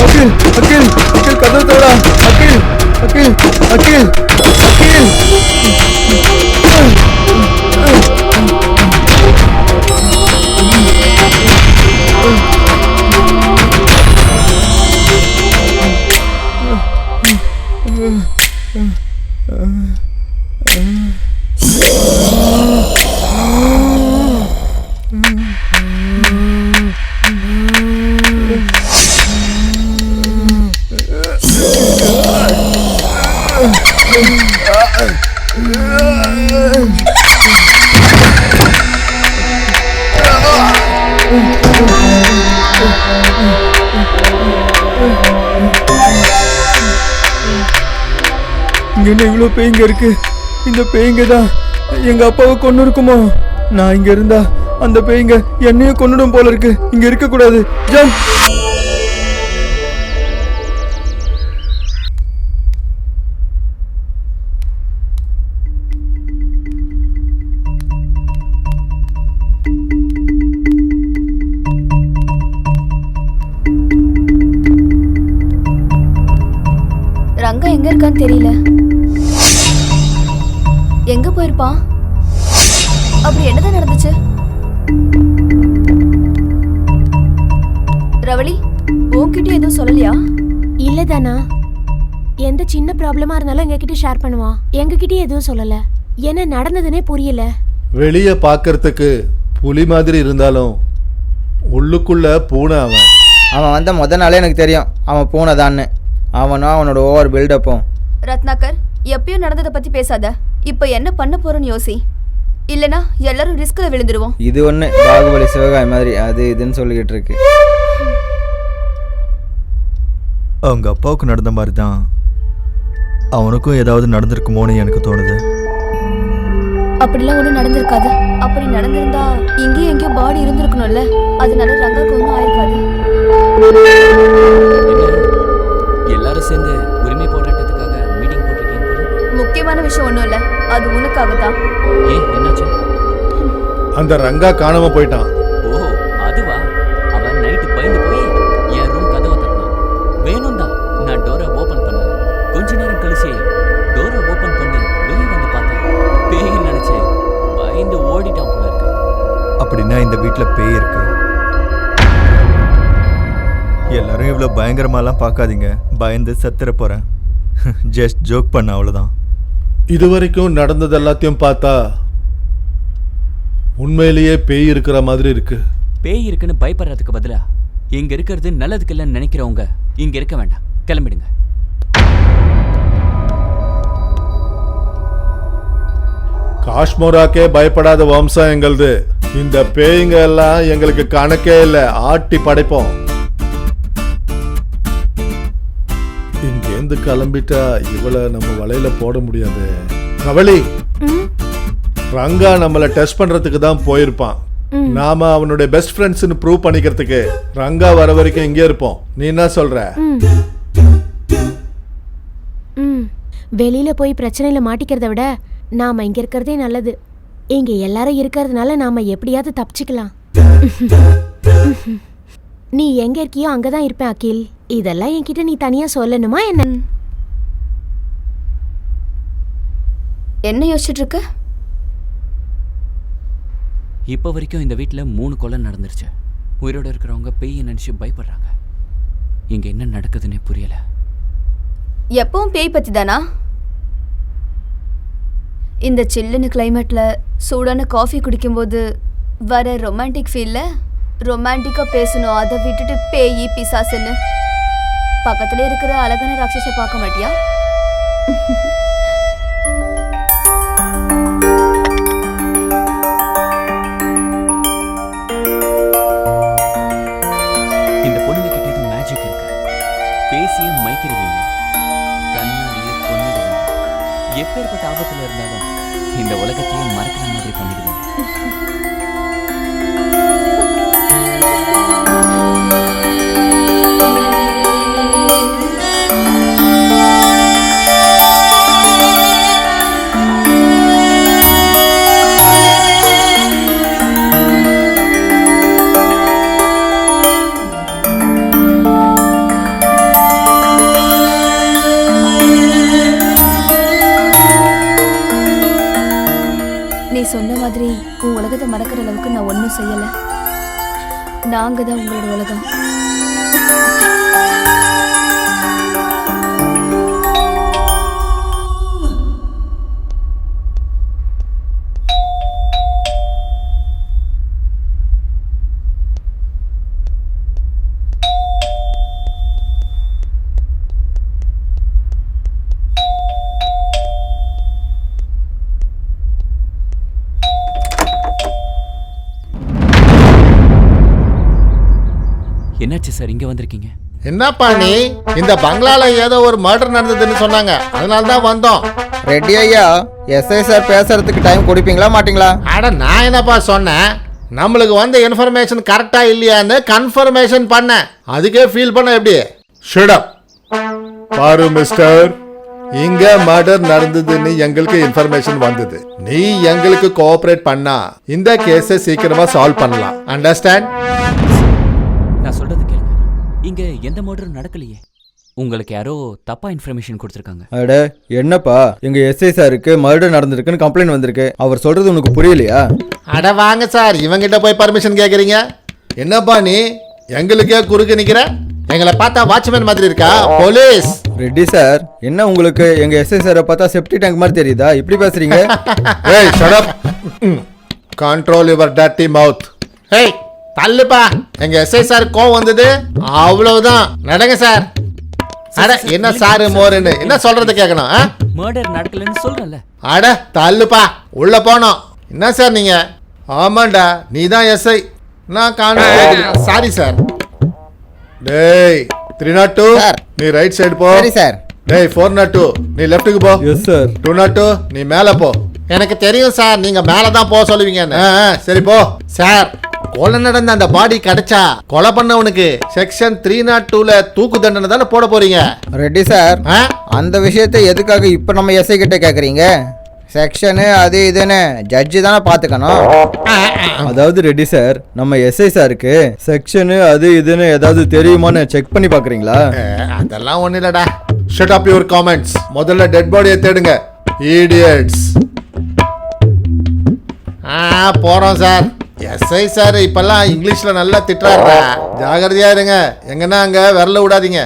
அகில், அகில், அகில், கதவு தோடா. அகில், அகில், அகில், அகில். இங்க என்ன இவ்வளோ பேய்ங்க இருக்கு? இந்த பேய்ங்க தான் எங்க அப்பாவை கொண்டு இருக்குமோ? நான் இங்க இருந்தா அந்த பேய்ங்க என்னையும் கொன்னுடும் போல இருக்கு. இங்க இருக்க கூடாது. ஜம்ப். ரங்கா எங்க இருக்கான்னு தெரியல. எங்க போயிருப்பான்? அப்படி என்னதான் நடந்துச்சு? ரவளி, உன்கிட்ட எதுவும் சொல்லலையா? இல்ல தானா, எந்த சின்ன ப்ராப்ளமா இருந்தாலும் எங்ககிட்ட ஷேர் பண்ணுவான். எங்ககிட்டயே எதுவும் சொல்லல. என்ன நடந்ததுன்னே புரியல. வெளியே பார்க்கறதுக்கு புலி மாதிரி இருந்தாலும் உள்ளுக்குள்ள பூனை அவன். அவன் வந்த முத நாளே எனக்கு தெரியும் அவன் பூனைதான்னு. அவனும் அவனோட ஓவர் பில்டப்பும். ரத்னாகர், எப்பயும் நடந்ததை பத்தி பேசாத. இப்போ என்ன பண்ண போறோன்னு யோசி. இல்லனா எல்லாரும் ரிஸ்க்ல விழுந்துருவோம். இது ஒன்று பாகுபலி சிவகாமி மாதிரி அது இதுன்னு சொல்லிக்கிட்டு இருக்கு. அவங்க அப்பாவுக்கு நடந்த மாதிரி தான் அவனுக்கும் ஏதாவது நடந்திருக்குமோன்னு எனக்கு தோணுது. அப்படிலாம் ஒன்றும் நடந்திருக்காது. அப்படி நடந்திருந்தா இங்கேயும் எங்கேயோ பாடி இருந்திருக்கணும்ல. அதனால ரங்காக்கு ஒன்றும் ஆயிருக்காது. எல்லாரும் சேர்ந்து உரிமை போராட்டத்துக்காக மீட்டிங் போட்டிருக்கீங்க போல. முக்கியமான விஷயம் ஒன்றும் இல்லை, அது உனக்காக தான். ஏன் என்னாச்சு? அந்த ரங்கா காணாம போயிட்டான். ஓ அதுவா? அவன் நைட்டு பயந்து போய் என் ரூம் கதவை தட்டினான். வேணும் தான் நான் டோரை ஓபன் பண்ணல. கொஞ்ச நேரம் கழிச்சு டோரை ஓபன் பண்ணி வெளியே வந்து பார்த்தேன். பேய் நினைச்சு பயந்து ஓடிட்டான் போல இருக்கு. அப்படின்னா இந்த வீட்டில் பேய் இருக்கு. எல்லாரும் இவ்வளோ பயங்கரமாலாம் பார்க்காதீங்க. பயந்து செத்துற போகிறேன். ஜஸ்ட் ஜோக் பண்ண அவ்வளோதான். இது வரைக்கும் நடந்தது எல்லாத்தையும் பார்த்தா உண்மையிலேயே பேய் இருக்கிற மாதிரி இருக்கு. பேய் இருக்குன்னு பயப்படுறதுக்கு பதிலா இங்க இருக்கிறது நல்லதுக்கு இல்லைன்னு நினைக்கிறவங்க இங்க இருக்க வேண்டாம், கிளம்பிடுங்க. காஷ்மோராக்கே பயப்படாத வம்சம் எங்களுது. இந்த பேய்ங்க எல்லாம் எங்களுக்கு கணக்கே இல்லை, ஆட்டி படைப்போம். இங்கேருந்து கிளம்பிட்டா இவளை நம்ம வலையில போட முடியாது. கவலி, ரங்கா நம்மளை டெஸ்ட் பண்றதுக்கு தான் போயிருப்பான். நாம அவனுடைய பெஸ்ட் ஃப்ரெண்ட்ஸ்னு ப்ரூவ் பண்ணிக்கிறதுக்கு ரங்கா வர வரைக்கும் இங்கே இருப்போம். நீ என்ன சொல்ற? வெளியில போய் பிரச்சனையில மாட்டிக்கிறத விட நாம இங்க இருக்கிறதே நல்லது. இங்க எல்லாரும் இருக்கிறதுனால நாம எப்படியாவது தப்பிச்சுக்கலாம். நீ எங்க இருக்கியோ அங்கதான் இருப்பேன் அகில். இதெல்லாம் என்கிட்ட நீ தனியா சொல்லணுமா என்ன? என்ன யோசிச்சுட்டு இருக்க? இப்போ வரைக்கும் இந்த வீட்டில் 3 கொலை நடந்துருச்சு. உயிரோடு இருக்கிறவங்க பேயை நினச்சி பயப்படுறாங்க. இங்கே என்ன நடக்குதுன்னே புரியல. எப்பவும் பேய் பத்தி தானா? இந்த சில்லுன்னு கிளைமேட்ல சூடான காஃபி குடிக்கும்போது வர ரொமான்டிக் ஃபீல்ல ரொமான்டிக்கா பேசணும். அதை விட்டுட்டு பேய் பிசாசுன்னு பக்கத்துல இருக்கிற அழகான ராட்சஸ பார்க்க மாட்டியா? இந்த பொண்ணுங்க கிட்ட எதுவும் மேஜிக் இருக்கு. பேசிய மைக்கிருவீங்க, கண்ணாடியை கொன்னுடுவீங்க. எப்பேற்பட்ட ஆபத்துல இருந்தாலும் இந்த உலகத்தையே மறக்கிற மாதிரி பண்ணிடுவீங்க. சொன்ன மாதிரி உன் உலகத்தை மறக்கிற அளவுக்கு நான் ஒன்றும் செய்யலை. நாங்கள் தான் உங்களோட உலகம். என்னாச்சு சார், இங்க வந்திருக்கீங்க? என்னப்பா நீ? இந்த பங்களால ஏதோ ஒரு மர்டர் நடந்ததுன்னு சொன்னாங்க, அதனால தான் வந்தோம். ரெட்டி ஐயா, எஸ்ஐ சார் பேசுறதுக்கு டைம் கொடுப்பீங்களா மாட்டீங்களா? அட நான் என்னப்பா சொன்னேன், நம்மளுக்கு வந்த இன்ஃபர்மேஷன் கரெக்டா இல்லையான்னு கன்ஃபர்மேஷன் பண்ணேன். அதுக்கே ஃபீல் பண்ண எப்படி? Shut up. பாரு மிஸ்டர், இங்க மர்டர் நடந்ததுன்னு எங்களுக்கு இன்ஃபர்மேஷன் வந்தது. நீ எங்களுக்கு கோஆபரேட் பண்ணா இந்த கேஸை சீக்கிரமா சால்வ் பண்ணலாம். அண்டர்ஸ்டாண்ட்? நான் சொல்றது கேளுங்க. இங்க எந்த மர்டரும் நடக்கலையே. உங்களுக்கு யாரோ தப்பா இன்ஃபர்மேஷன் கொடுத்துருக்காங்க. அட என்னப்பா, எங்க எஸ்ஐ சாருக்கு மர்டர் நடந்திருக்குன்னு கம்ப்ளைண்ட் வந்திருக்கு. அவர் சொல்றது உனக்கு புரியலையா? அட வாங்க சார், இவங்கிட்ட போய் பர்மிஷன் கேக்குறீங்க? என்னப்பா நீ எங்களுக்கே குறுக்க நிக்கிற? எங்களை பார்த்தா வாட்ச்மேன் மாதிரி இருக்கா? போலீஸ். ரெட்டி சார், என்ன உங்களுக்கு எங்க எஸ்ஐ சாரை பார்த்தா செப்டி டேங்க் மாதிரி தெரியுதா? இப்படி பேசுறீங்க? ஏய் shut up. Control your dirty mouth. Hey தள்ளுப்பா. எங்க எஸ்ஐ சார் கோவம் வந்தது, அவ்வளவுதான். நடங்க சார். அட என்ன சாரு மோருன்னு என்ன சொல்றது கேட்கணும்? மர்டர் நடக்கலன்னு சொல்றேன்ல. அட தள்ளுப்பா, உள்ள போனோம். என்ன சார் நீங்க? ஆமாண்டா, நீ தான் எஸ்ஐ. நான் சாரி சார். டேய் 302 சார். நீ ரைட் சைடு போ. சரி சார். டேய் 402 நீ லெஃப்ட்டுக்கு போ. Yes sir. 202 நீ மேல போ. எனக்கு தெரியும் சார், நீங்க மேல தான் போக சொல்லுவீங்கன்னு. சரி போ சார். கொலை நடந்த அந்த பாடி கிடைச்சா கொலை பண்ணவனுக்கு செக்ஷன் 302ல தூக்கு தண்டனை தானே போட போறீங்க? ரெட்டி சார், ஆ? அந்த விஷயத்தை எதுக்காக இப்போ நம்ம எஸ்ஐ கிட்ட கேட்குறீங்க? செக்ஷனு அது இதுன்னு ஜட்ஜி தானே பார்த்துக்கணும். அதாவது ரெட்டி சார், நம்ம எஸ்ஐ சாருக்கு செக்ஷனு அது இதுன்னு ஏதாவது தெரியுமான்னு செக் பண்ணி பார்க்குறீங்களா? அதெல்லாம் ஒண்ணு இல்லடா. Shut up your comments. முதல்ல டெட் பாடியை தேடுங்க. idiots. போறோம் சார். எஸ்ஐ சார் இப்பெல்லாம் இங்கிலீஷ்ல நல்லா திட்டுறாருடா. ஜாகிரதையா இருங்க. எங்கன்னா அங்க விரல விடாதீங்க.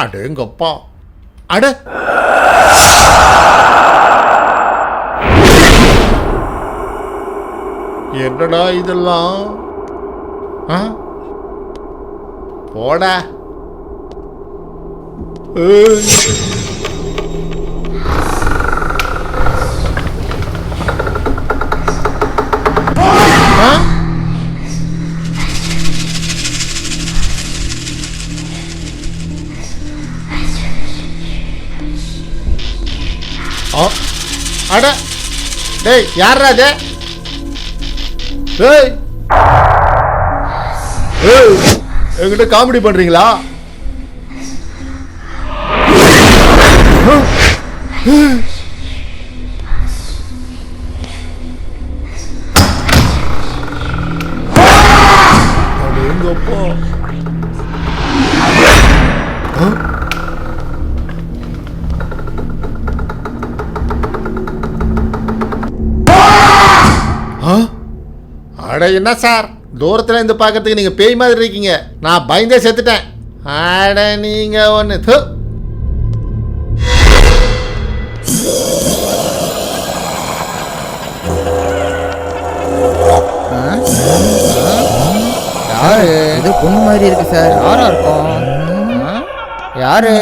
அடேங்கப்பா. அட என்னடா இதெல்லாம்? போடா. அட டேய் யாரா அது? டேய் என்கிட்ட காமெடி பண்றீங்களா? எங்கப்பா? அட என்ன சார், தூரத்துல இருந்து பார்க்கறதுக்கு நீங்க பேய் மாதிரி இருக்கீங்க. நான் பயந்தே செத்துட்டேன். அட நீங்க ஒண்ணு. யாரு இது? பொண்ணு மாதிரி இருக்கு சார். யாரா இருக்கும்? யாரு?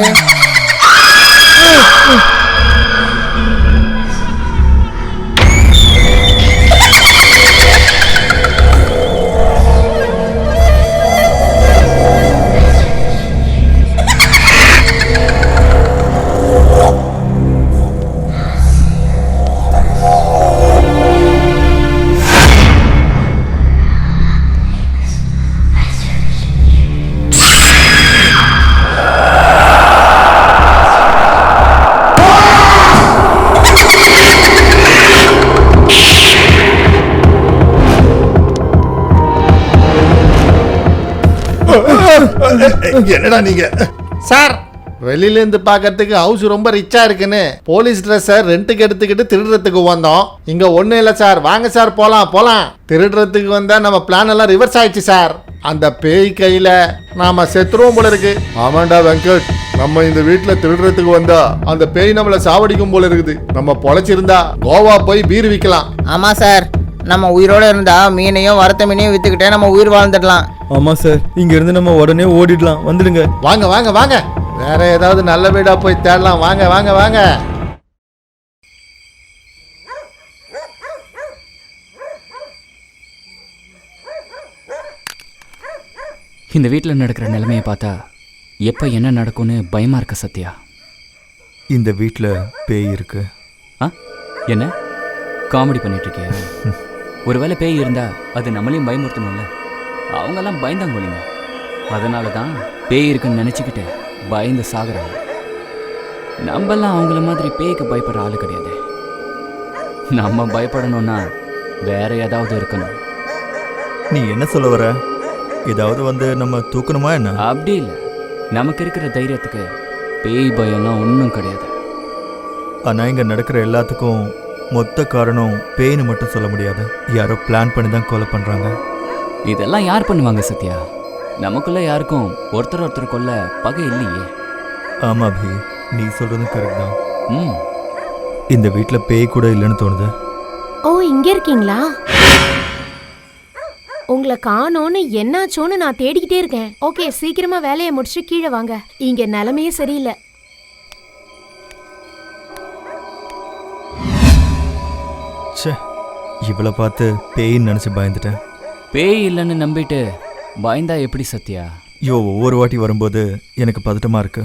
என்னடா நீங்க? சார், வெளியில இருந்து பாக்கிறதுக்கு ஹவுஸ் ரொம்ப ரிச்சா இருக்குன்னு போலீஸ் ட்ரெஸ் ரெண்டுக்கு எடுத்துக்கிட்டு திருடுறதுக்கு வந்தோம். இங்க ஒண்ணு இல்ல சார். வாங்க சார் போலாம் போலாம். திருடுறதுக்கு வந்தா நம்ம பிளான் எல்லாம் ரிவர்ஸ் ஆயிடுச்சு சார். அந்த பேய் கையில நாம செத்துருவோம் போல இருக்கு. ஆமாண்டா வெங்கட், நம்ம இந்த வீட்டுல திருடுறதுக்கு வந்தா அந்த பேய் நம்மள சாவடிக்கும் போல இருக்குது. நம்ம பொழைச்சிருந்தா கோவா போய் பீர் விற்கலாம். ஆமா சார், நம்ம உயிரோட இருந்தா மீனையும் வறுத்த மீனையும் வித்துக்கிட்டே நம்ம உயிர் வாழ்ந்துடலாம். ஆமா சார், இங்க இருந்து நம்ம உடனே ஓடிடலாம். வந்துடுங்க. வாங்க வாங்க வாங்க. வேற ஏதாவது நல்ல வீடா போய் தேடலாம். வாங்க வாங்க வாங்க. இந்த வீட்டில் நடக்கிற நிலைமையை பார்த்தா எப்போ என்ன நடக்கும்னு பயமா இருக்க சத்யா. இந்த வீட்டில் பேய் இருக்கு. என்ன காமெடி பண்ணிட்டு இருக்கியா? ஒருவேளை பேய் இருந்தா அது நம்மளையும் பயமுறுத்தணும்ல. அவங்கெல்லாம் பயந்தாங்கோலிங்க. அதனால தான் பேய் இருக்குன்னு நினச்சிக்கிட்டு பயந்து சாகுறாங்க. நம்மெல்லாம் அவங்கள மாதிரி பேய்க்கு பயப்படுற ஆளு கிடையாது. நம்ம பயப்படணும்னா வேற ஏதாவது இருக்கணும். நீ என்ன சொல்ல வர? ஏதாவது வந்து நம்ம தூக்கணுமா என்ன? அப்படி இல்லை, நமக்கு இருக்கிற தைரியத்துக்கு பேய் பயம்லாம் ஒன்றும் கிடையாது. ஆனால் இங்கே நடக்கிற எல்லாத்துக்கும் மொத்த காரணம் பேய்னு மட்டும் சொல்ல முடியாது. யாரோ பிளான் பண்ணி தான் கொலை பண்ணுறாங்க. இதெல்லாம் யார் பண்ணுவாங்க சத்யா? நமக்குள்ள யாருக்கும் ஒருத்தர் கொள்ள பகை இல்லையே. ஆமா அபி, நீ சொல்றதும் கரெக்ட் தான். ம். இந்த வீட்ல பேய் கூட இல்லைன்னு தோணுது. ஓ, இங்க இருக்கீங்களா? உங்களை காணோன்னு என்னாச்சோன்னு நான் தேடிக்கிட்டே இருக்கேன். ஓகே, சீக்கிரமா வேலையை முடிச்சு கீழே வாங்க. இங்க நிலைமையே சரியில்லை. ச்சே, இவளை பார்த்து பேயின்னு நினைச்சு பயந்துட்டேன். பேய் இல்லைன்னு நம்பிட்டு பயந்தா எப்படி சத்யா? ஐயோ, ஒவ்வொரு வாட்டி வரும்போது எனக்கு பதட்டமா இருக்கு.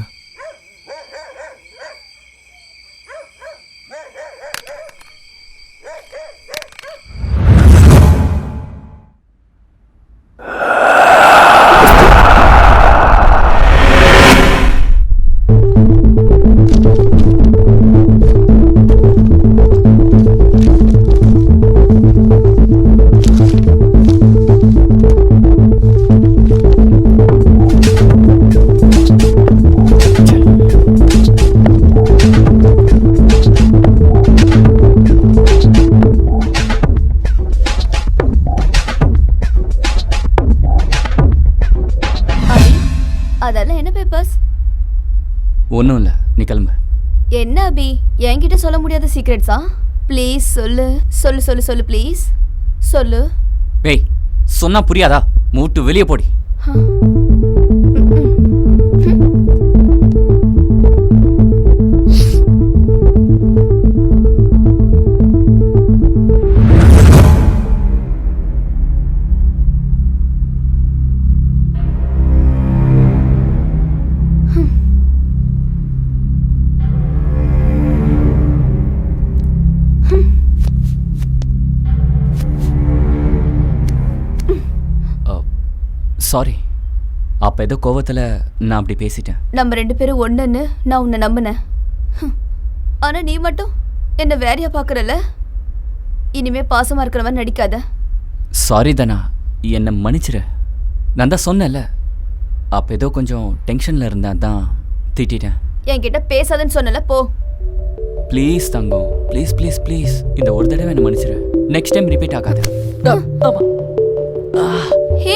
அதெல்லாம் என்ன பேப்பர்ஸ்? ஒன்றும் இல்லை, நீ கிளம்பு. என்ன அபி, என்கிட்ட சொல்ல முடியாத சீக்ரெட்ஸா? ப்ளீஸ் சொல்லு சொல்லு சொல்லு சொல்லு ப்ளீஸ் சொல்லு. பேய் சொன்னா புரியாதா? மூட்டு வெளியே போடி. சாரி, அப்போ ஏதோ கோவத்தில் நான் அப்படி பேசிட்டேன். நம்ம 2 பேரும் ஒன்றுன்னு நான் உன்னை நம்பினேன். ஆனால் நீ மட்டும் என்ன வேறையா பார்க்குறல. இனிமே பாசமாக இருக்கிறவன் நடிக்காத. சாரி தானா, என்னை மன்னிச்சிரு. நான் தான் சொன்னேன்ல, அப்போ ஏதோ கொஞ்சம் டென்ஷனில் இருந்தேன், தான் திட்டிட்டேன். என்கிட்ட பேசாதன்னு சொன்னல, போ. Please Thangam, please please please, இந்த ஒரு தடவை என்னை மன்னிச்சிரு. நெக்ஸ்ட் டைம் ரிப்பீட் ஆகாது. ஆமாம். Hey,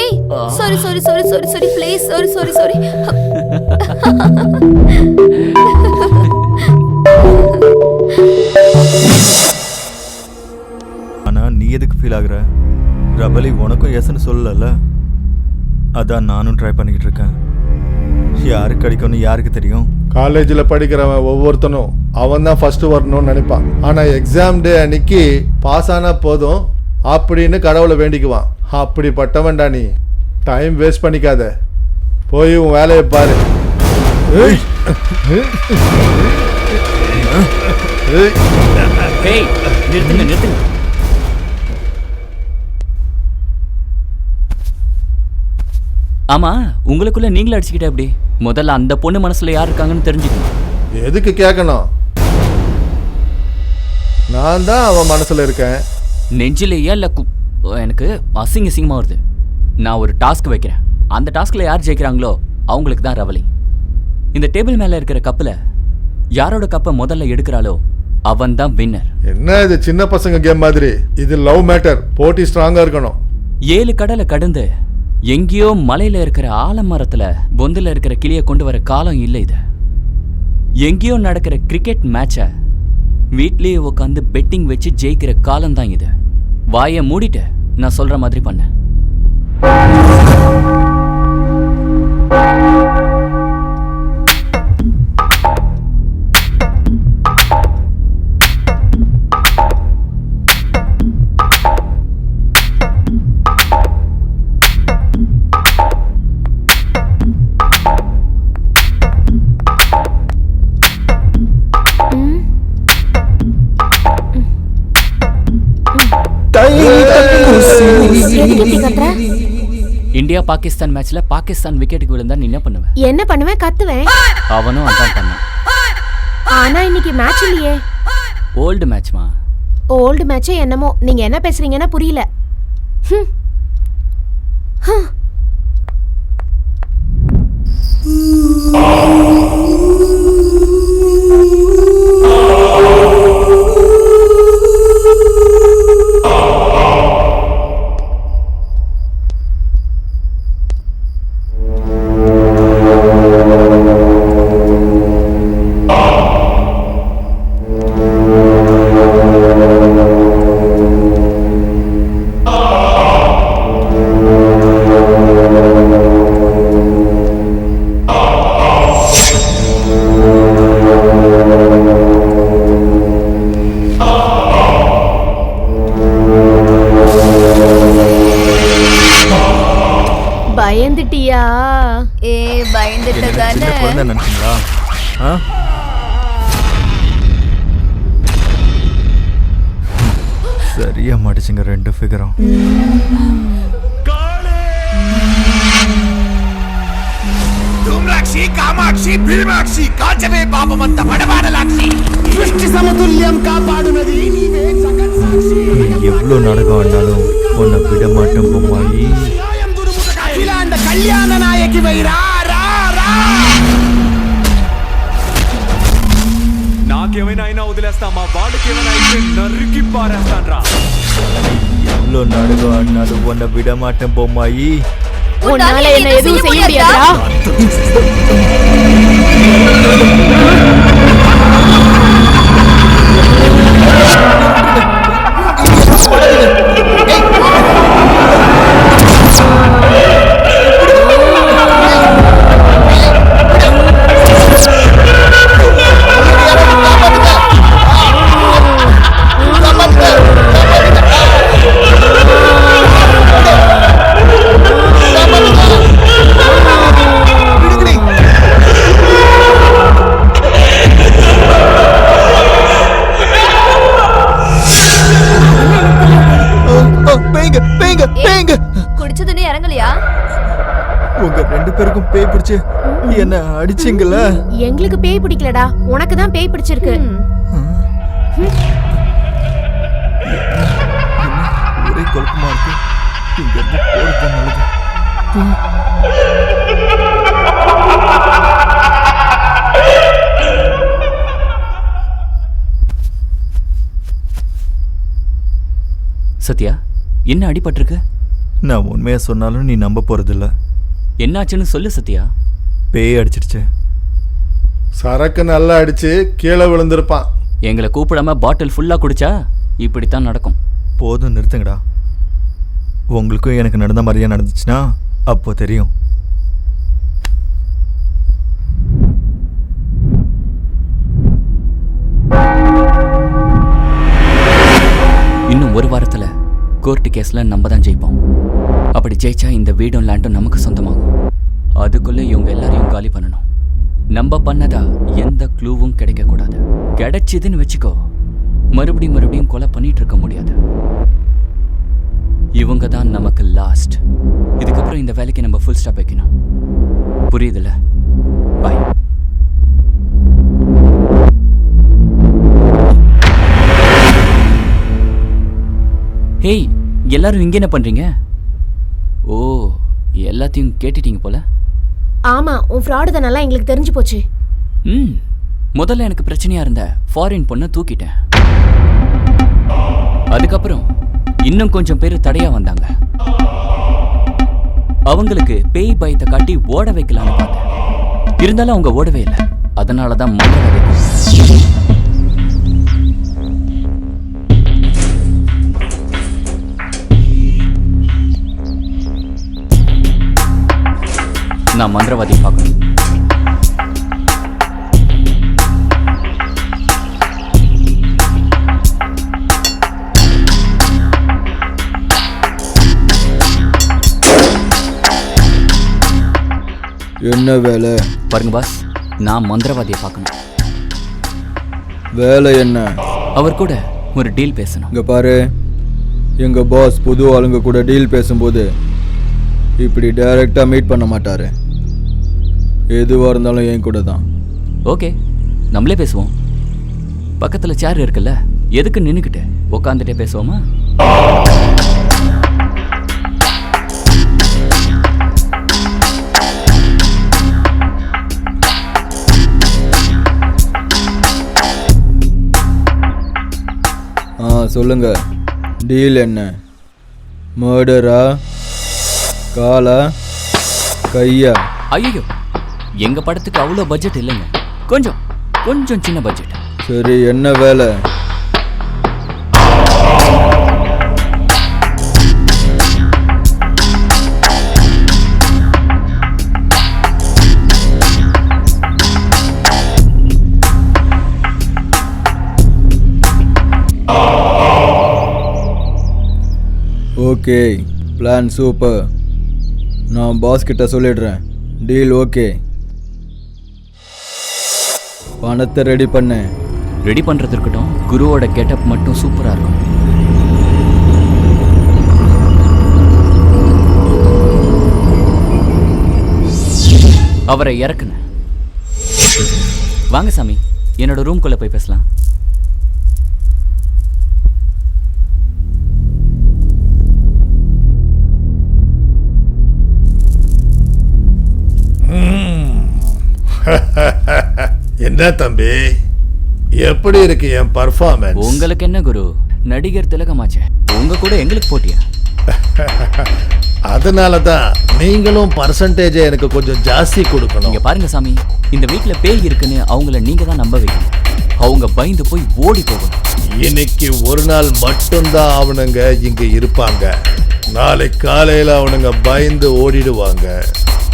sorry sorry sorry sorry sorry please, sorry sorry sorry. ஆனா நீ எதுக்கு ஃபீல் ஆகுற? ரபலி உனக்கும் எஸ்ன்னு சொல்லல. அதான் நானும் ட்ரை பண்ணிக்கிட்டு இருக்கேன். யாருக்கு கிடைக்கும்னு யாருக்கு தெரியும்? காலேஜில் படிக்கிறவன் ஒவ்வொருத்தனும் அவன் தான் ஃபர்ஸ்ட் வரணும்னு நினைப்பான். ஆனால் எக்ஸாம் டே அன்னைக்கு பாஸ் ஆனால் போதும் அப்படின்னு கடவுளை வேண்டிக்குவான். அப்படிப்பட்டவன்டா நீ. டைம் வேஸ்ட் பண்ணிக்காத, போய் உன் வேலையை பாரு. ஏய், நிறுத்துங்க நிறுத்துங்க. ஆமா, உங்களுக்குள்ள நீங்களே அடிச்சுக்கிட்ட எப்படி? முதல்ல அந்த பொண்ணு மனசுல யார் இருக்காங்கன்னு தெரிஞ்சுக்கணும். எதுக்கு கேட்கணும்? நான் தான் அவன் மனசுல இருக்கேன். நெஞ்சிலேயே இல்லை, எனக்கு அசிங்கமாக வருது. நான் ஒரு டாஸ்க் வைக்கிறேன். அந்த டாஸ்கில் யார் ஜெயிக்கிறாங்களோ அவங்களுக்கு தான் ரவலி. இந்த டேபிள் மேலே இருக்கிற கப்பில் யாரோட கப்பை முதல்ல எடுக்கிறாளோ அவன் தான் வின்னர். என்ன இது சின்ன பசங்க கேம் மாதிரி? இது லவ் மேட்டர். போட்டி ஸ்ட்ராங்காக இருக்கணும். 7 கடலை கடந்து எங்கேயோ மலையில் இருக்கிற ஆலமரத்தில் பொந்தில் இருக்கிற கிளியை கொண்டு வர காலம் இல்லை இது. எங்கேயோ நடக்கிற கிரிக்கெட் மேட்சை வீட்லேயே உட்காந்து பெட்டிங் வச்சு ஜெயிக்கிற காலம் தான் இது. வாயை மூடிட்டு நான் சொல்ற மாதிரி பண்ண. இந்தியா பாகிஸ்தான் மேட்ச்ல பாகிஸ்தான் விக்கெட்டுக்கு விழுந்தா நீ என்ன பண்ணுவ? என்ன பண்ணுவேன்? கத்துவேன். அவனும் அதான் பண்ணான். ஆனா இன்னைக்கு மேட்ச் இல்லையே. ஓல்டு மேட்ச்மா. ஓல்டு மேட்சே என்னமோ. நீங்க என்ன பேசுறீங்கன்னா புரியல. பயந்துட்டியா? ஏ பயந்துட்ட என்னோட தானே? சின்ன குழந்தை நினைச்சீங்களா? ஆ? சரியா மாட்டுச்சுங்க ரெண்டு ஃபிகரும். ధూమ్రాక్షి కామాక్షి భీమాక్షి కాచవే పాపమంత పడబాడలాక్షి సృష్టి సమతుల్యం కాపాడునది నీవే జగత్ సాక్షి எவ்வளோ நாடகம் ஆனாலும் உன்னை விட மாட்டேன் பொம்மாயி. న్యాయం దురుముదగా అఖిలాండ కళ్యాణ నాయకి వైరా రా రా నాకేమైనా అయినా వదిలేస్తా మా వాళ్ళకి ఏమైనా అయితే నరికి పారేస్తాన్రా. எவ்வளோ நாடகம் ஆனாலும் உன்னை விட மாட்டேன் பொம்மாயி. உன்னால என்ன எதுவும் செய்ய முடியாதா? குடிச்சதுன்னு இறங்கலையா? உங்க ரெண்டு பேருக்கும் பேய் பிடிச்சு என்ன அடிச்சிங்களா? எங்களுக்கு பேய் பிடிக்கலடா, உனக்கு தான் பேய் பிடிச்சிருக்கு. ஒரே குழப்பமா இருக்கு. இங்க இருந்து போறது நல்லது. சத்யா, என்ன அடிபட்டிருக்கு? நான் உண்மையா சொன்னாலும் நீ நம்ப போறதில்ல. என்னாச்சுன்னு சொல்லு சத்யா. பேய் அடிச்சிருச்சு. சரக்கு நல்லா அடிச்சு கீழே விழுந்திருப்பான். எங்களை கூப்பிடாம பாட்டில் ஃபுல்லா குடிச்சா இப்படித்தான் நடக்கும். போதும் நிறுத்துங்கடா. உங்களுக்கும் எனக்கு நடந்த மாதிரியா நடந்துச்சுன்னா அப்போ தெரியும். இன்னும் ஒரு வாரத்துல கோர்ட்டு கேஸ்ல நம்ம தான் ஜெயிப்போம். அப்படி ஜெயிச்சா இந்த வீடும் லேண்டும் நமக்கு சொந்தமாகும். அதுக்குள்ள இவங்க எல்லாரையும் காலி பண்ணணும். நம்ம பண்ணதா எந்த க்ளூவும் கிடைக்க கூடாது. கிடைச்சதுன்னு வச்சுக்கோ, மறுபடியும் கொலை பண்ணிட்டு இருக்க முடியாது. இவங்க தான் நமக்கு லாஸ்ட். இதுக்கப்புறம் இந்த வேலைக்கு நம்ம ஃபுல் ஸ்டாப் வைக்கணும். புரியுதுல்ல? பாய். ஹேய், எல்லாரும் இங்க என்ன பண்றீங்க? ஓ, எல்லாத்தையும் கேட்டுட்டீங்க போல. ஆமா, உன் ஃப்ராடு தானெல்லாம் எங்களுக்கு தெரிஞ்சு போச்சு. முதல்ல எனக்கு பிரச்சனையா இருந்த ஃபாரின் பொண்ணை தூக்கிட்டேன். அதுக்கப்புறம் இன்னும் கொஞ்சம் பேர் தடையா வந்தாங்க. அவங்களுக்கு பேய் பயத்தை காட்டி ஓட வைக்கலான்னு பார்த்தேன். இருந்தாலும் அவங்க ஓடவே இல்லை. அதனாலதான் மந்திரவாதி. நான் மந்திரவாதி பார்க்கணும். என்ன வேலை? பாருங்க பாஸ், நான் மந்திரவாதியை பார்க்கணும். வேலை என்ன? அவர் கூட ஒரு டீல் பேசணும். இங்க பாரு, எங்க பாஸ் புது ஆளுங்க கூட டீல் பேசும்போது இப்படி டைரக்டா மீட் பண்ண மாட்டாரு. எதுவாக இருந்தாலும் என் கூட தான். ஓகே, நம்மளே பேசுவோம். பக்கத்தில் சேர் இருக்குல்ல, எதுக்கு நின்றுக்கிட்டு உட்காந்துட்டே பேசுவோமா? சொல்லுங்க, டீல் என்ன? மர்டரா, காலா, கையா? ஐயோ, எங்க படத்துக்கு அவ்வளோ பட்ஜெட் இல்லைங்க. கொஞ்சம் சின்ன பட்ஜெட். சரி, என்ன வேலை? Okay, plan super. நான் பாஸ் கிட்ட சொல்லிடுறேன். Deal okay. பணத்தை ரெடி பண்ணேன். ரெடி பண்றது இருக்கட்டும், குருவோட கெட்டப் மட்டும் சூப்பரா இருக்கும். அவரை இறக்குன. வாங்க சாமி, என்னோட ரூம்குள்ள போய் பேசலாம். என்ன தம்பி, எப்படி இருக்கு என் பர்ஃபார்மன்ஸ்? உங்களுக்கு என்ன குரு, நடிகர் திலகமாச்சே, உங்க கூட எங்களுக்கு போட்டியா? அதனால தான் நீங்களும் பர்சன்டேஜ் எனக்கு கொஞ்சம் ஜாஸ்தி கொடுக்கணும். நீங்க பாருங்க சாமி, இந்த வீட்ல பேய் இருக்குன்னு அவங்கள நீங்க தான் நம்ப வைக்கணும். அவங்க பயந்து போய் ஓடி போகணும். இன்னைக்கு ஒரு நாள் மட்டும்தான் அவனுங்க இங்க இருப்பாங்க. நாளை காலையில அவனுங்க பயந்து ஓடிடுவாங்க.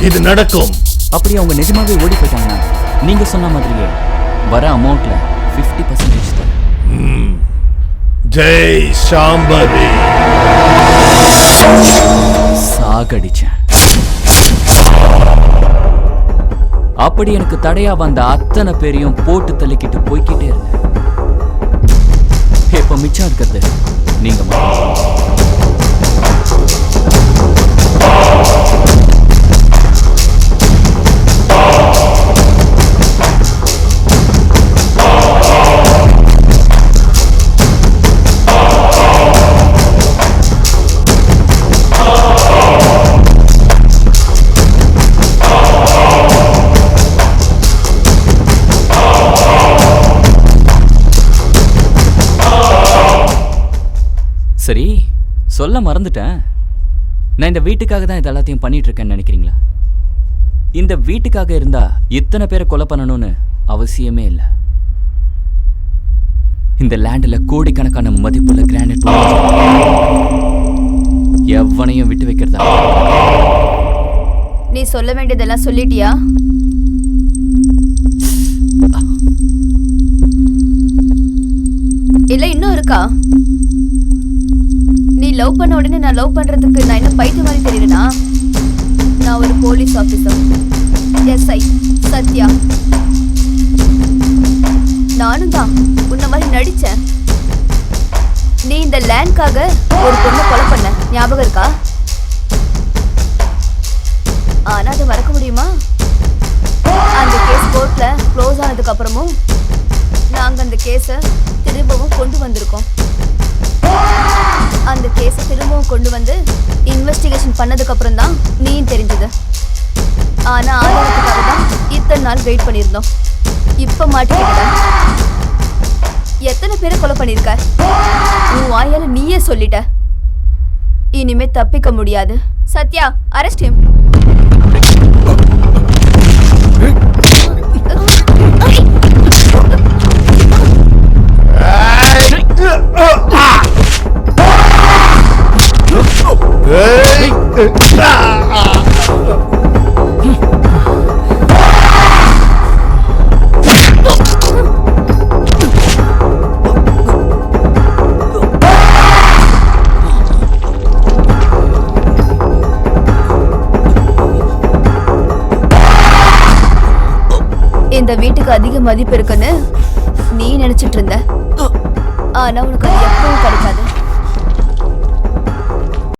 இது நடக்கும். அப்படி அவங்க நிஜமாவே ஓடி போயிட்டாங்கன்னா நீங்க சொன்ன மாதிரியே வர அமௌண்ட்ல 50% தரும். ஜெய் சாம்பவி. சாகடிச்சேன். அப்படி எனக்கு தடையா வந்த அத்தனை பேரையும் போட்டு தள்ளிக்கிட்டு போய்கிட்டே இருந்தேன். இப்ப மிச்சம் இருக்கிறது நீங்க மட்டும். சரி, சொல்ல மறந்துட்டேன். நான் இந்த வீட்டுக்காக தான் இது எல்லாத்தையும் பண்ணிட்டு இருக்கேன்னு நினைக்கிறீங்களா? இந்த வீட்டுக்காக இருந்தா இத்தனை பேரை கொலை பண்ணணும்னு அவசியமே இல்லை. இந்த லேண்ட்ல கோடிக்கணக்கான மதிப்புள்ள கிரானைட் எவனையும் விட்டு வைக்கிறதா? நீ சொல்ல வேண்டியதெல்லாம் சொல்லிட்டியா? இல்ல இன்னும் இருக்கா? நீ லவ் பண்ண உடனே நான் லவ் பண்றதுக்கு நான் என்ன பைத்தியம் மாதிரி தெரியலனா? நான் ஒரு போலீஸ் ஆபீசர், எஸ்ஐ சத்யா. நானும் தான் உன்ன மாதிரி நடிச்சேன். நீ இந்த லேண்ட்காக ஒரு பொண்ணை கொலை பண்ண ஞாபகம் இருக்கா? ஆனா அதை மறக்க முடியுமா? அந்த கேஸ் கோர்ட்ல க்ளோஸ் ஆனதுக்கு அப்புறமும் நாங்க அந்த கேஸை திரும்பவும் கொண்டு வந்திருக்கோம். அந்த கேஸை திரும்பவும் கொண்டு வந்து இன்வெஸ்டிகேஷன் பண்ணதுக்கு அப்புறம் தான் நீ தெரிஞ்சது. ஆனா ஆதாரத்துக்காக தான் இத்தனை நாள் வெயிட் பண்ணியிருந்தோம். இப்ப மாட்டிக்கிட்ட. எத்தனை பேரை கொலை பண்ணிருக்க? உன் வாயால நீயே சொல்லிட்ட. இனிமே தப்பிக்க முடியாது. Sathya, arrest him. இந்த வீட்டுக்கு அதிக மதிப்பு இருக்குன்னு நீ நினைச்சிட்டு இருந்த. ஆனா உனக்கு அது எப்பவும் கிடைக்காது.